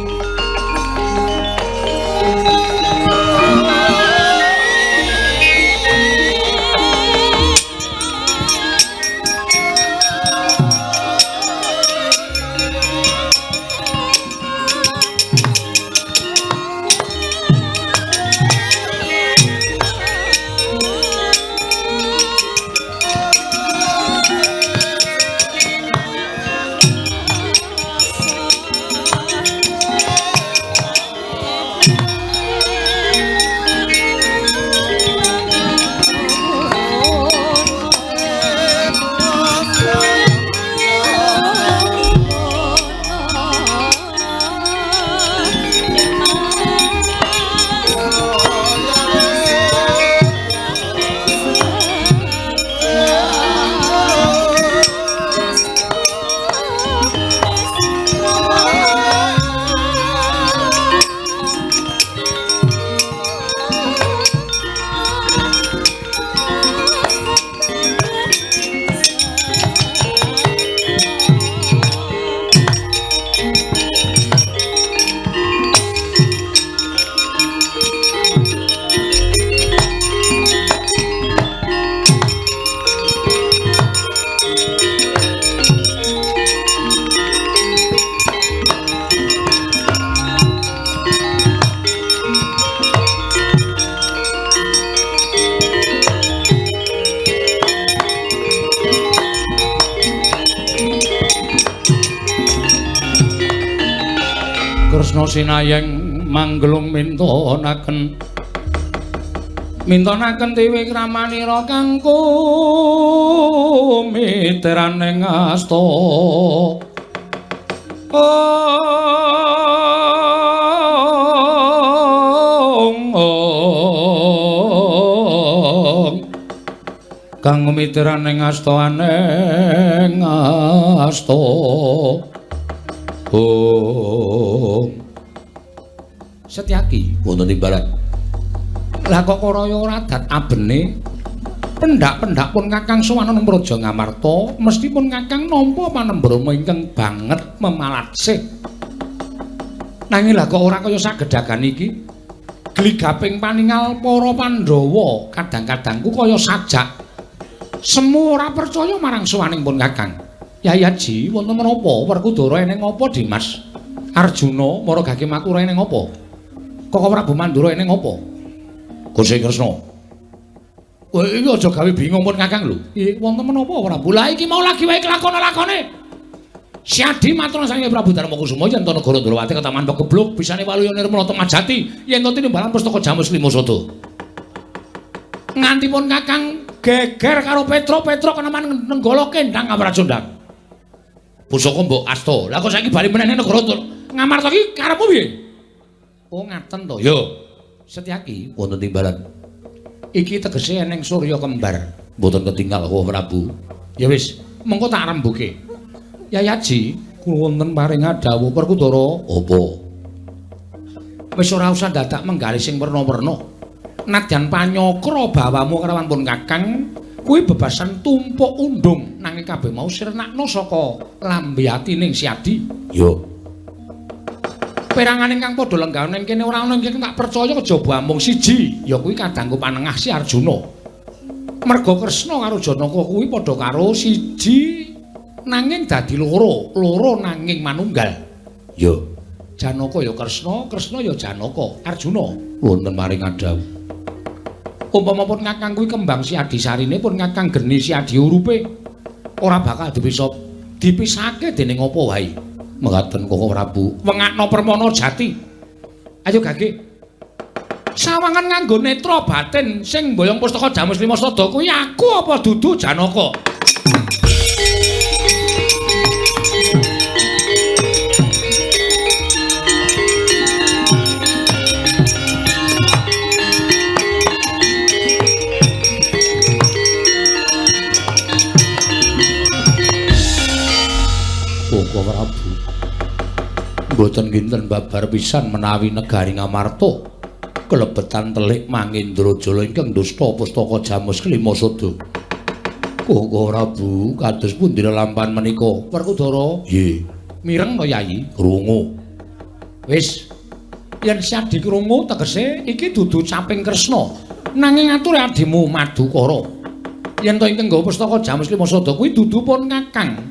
Kresna sinayeng manggelung mintonaken dewe kramanira kang kumiteraning asta kang kumiteraning asta aneng asta Setyaki wonten ing barat. Lah kok raya ora dat abene pendak-pendak pun Kakang sowan ing Praja Ngamarta mesti pun Kakang nampa panembrama ingkang banget memalatsih. Nanging lah kok ora kaya sagedagan iki. Gligaping paningal para Pandhawa kadang-kadangku kaya sajak. Semu ora percaya marang sowaning pun Kakang. Yai Haji wonten menapa Werkudara eneng apa Dimas? Arjuna Maragake Makura eneng apa? Koko Prabu Mandura eneng apa? Gusti Kresna. Kowe iki aja gawe bingung pun Kakang lho. Wonten menapa Prabu? Lah iki mau lagi wae kelakon-lakone. Siadi matur sange Prabu Darmakusuma yen to negara Ndrawati ketaman kebluk bisane waluya nirmala Majati yen to tinimbalan pustaka Jamus Limasada. Nganti pun Kakang geger karo Petruk keneman nenggala kendhang Kamrajondang. Pusaka mbok asta. Lah kok saiki bali meneh negara Ngamarta iki karepmu piye? Oh ngaten to. Yo. Setyaki wonten timbalan. Iki tegese eneng Surya kembar. Mboten ketinggal kok Prabu. Ya wis, mengko tak rembuke. Yai Haji, kula wonten paring dawuh Werkudara. Apa? Wis ora usah dadak menggali sing werna-werna. Nadyan panyokra bawamu karawan pun Kakang, kuwi bebasan tumpuk undung nanging kabeh mau sirnakna saka lambe atining Siadi. Yo. Perangan ingkang padha lenggahan ning kene ora ana ingkang tak percaya kejaba mung siji, ya kuwi kadangku panengah si Arjuna. Merga Kresna karo Janaka kuwi padha karo siji nanging dadi loro nanging manunggal. Ya, Janaka ya Kresna, Kresna ya Janaka, Arjuna. wonten maring adhawu. Umpama pun Kakang kuwi kembang si Adisarine pun Kakang geni si Adi urupe ora bakal bisa dipisahke dening apa wae. Mekaten Koko Prabu. Wengakna permana jati. Ayo Gage. Sawangan nganggo netra batin sing mboyong pustaka Jamus Lima Sada kuwi aku apa dudu Janaka? Koko Prabu. Mboten kinten babar pisan menawi negari Ngamarta kelebetan telik Mangindrajala ingkang dusta pustaka Jamus Kelima Sada. Koko Prabu kados pundi lelampahan menika? Werkudara, Nggih, mireng to Yayi? krungu. Wis. Yen sadi krungu tegese iki dudu caping Kresna. Nanging atur adimu Madukara. Yen to ingkang nggawa pustaka Jamus Lima Sada kuwi dudu pun Kakang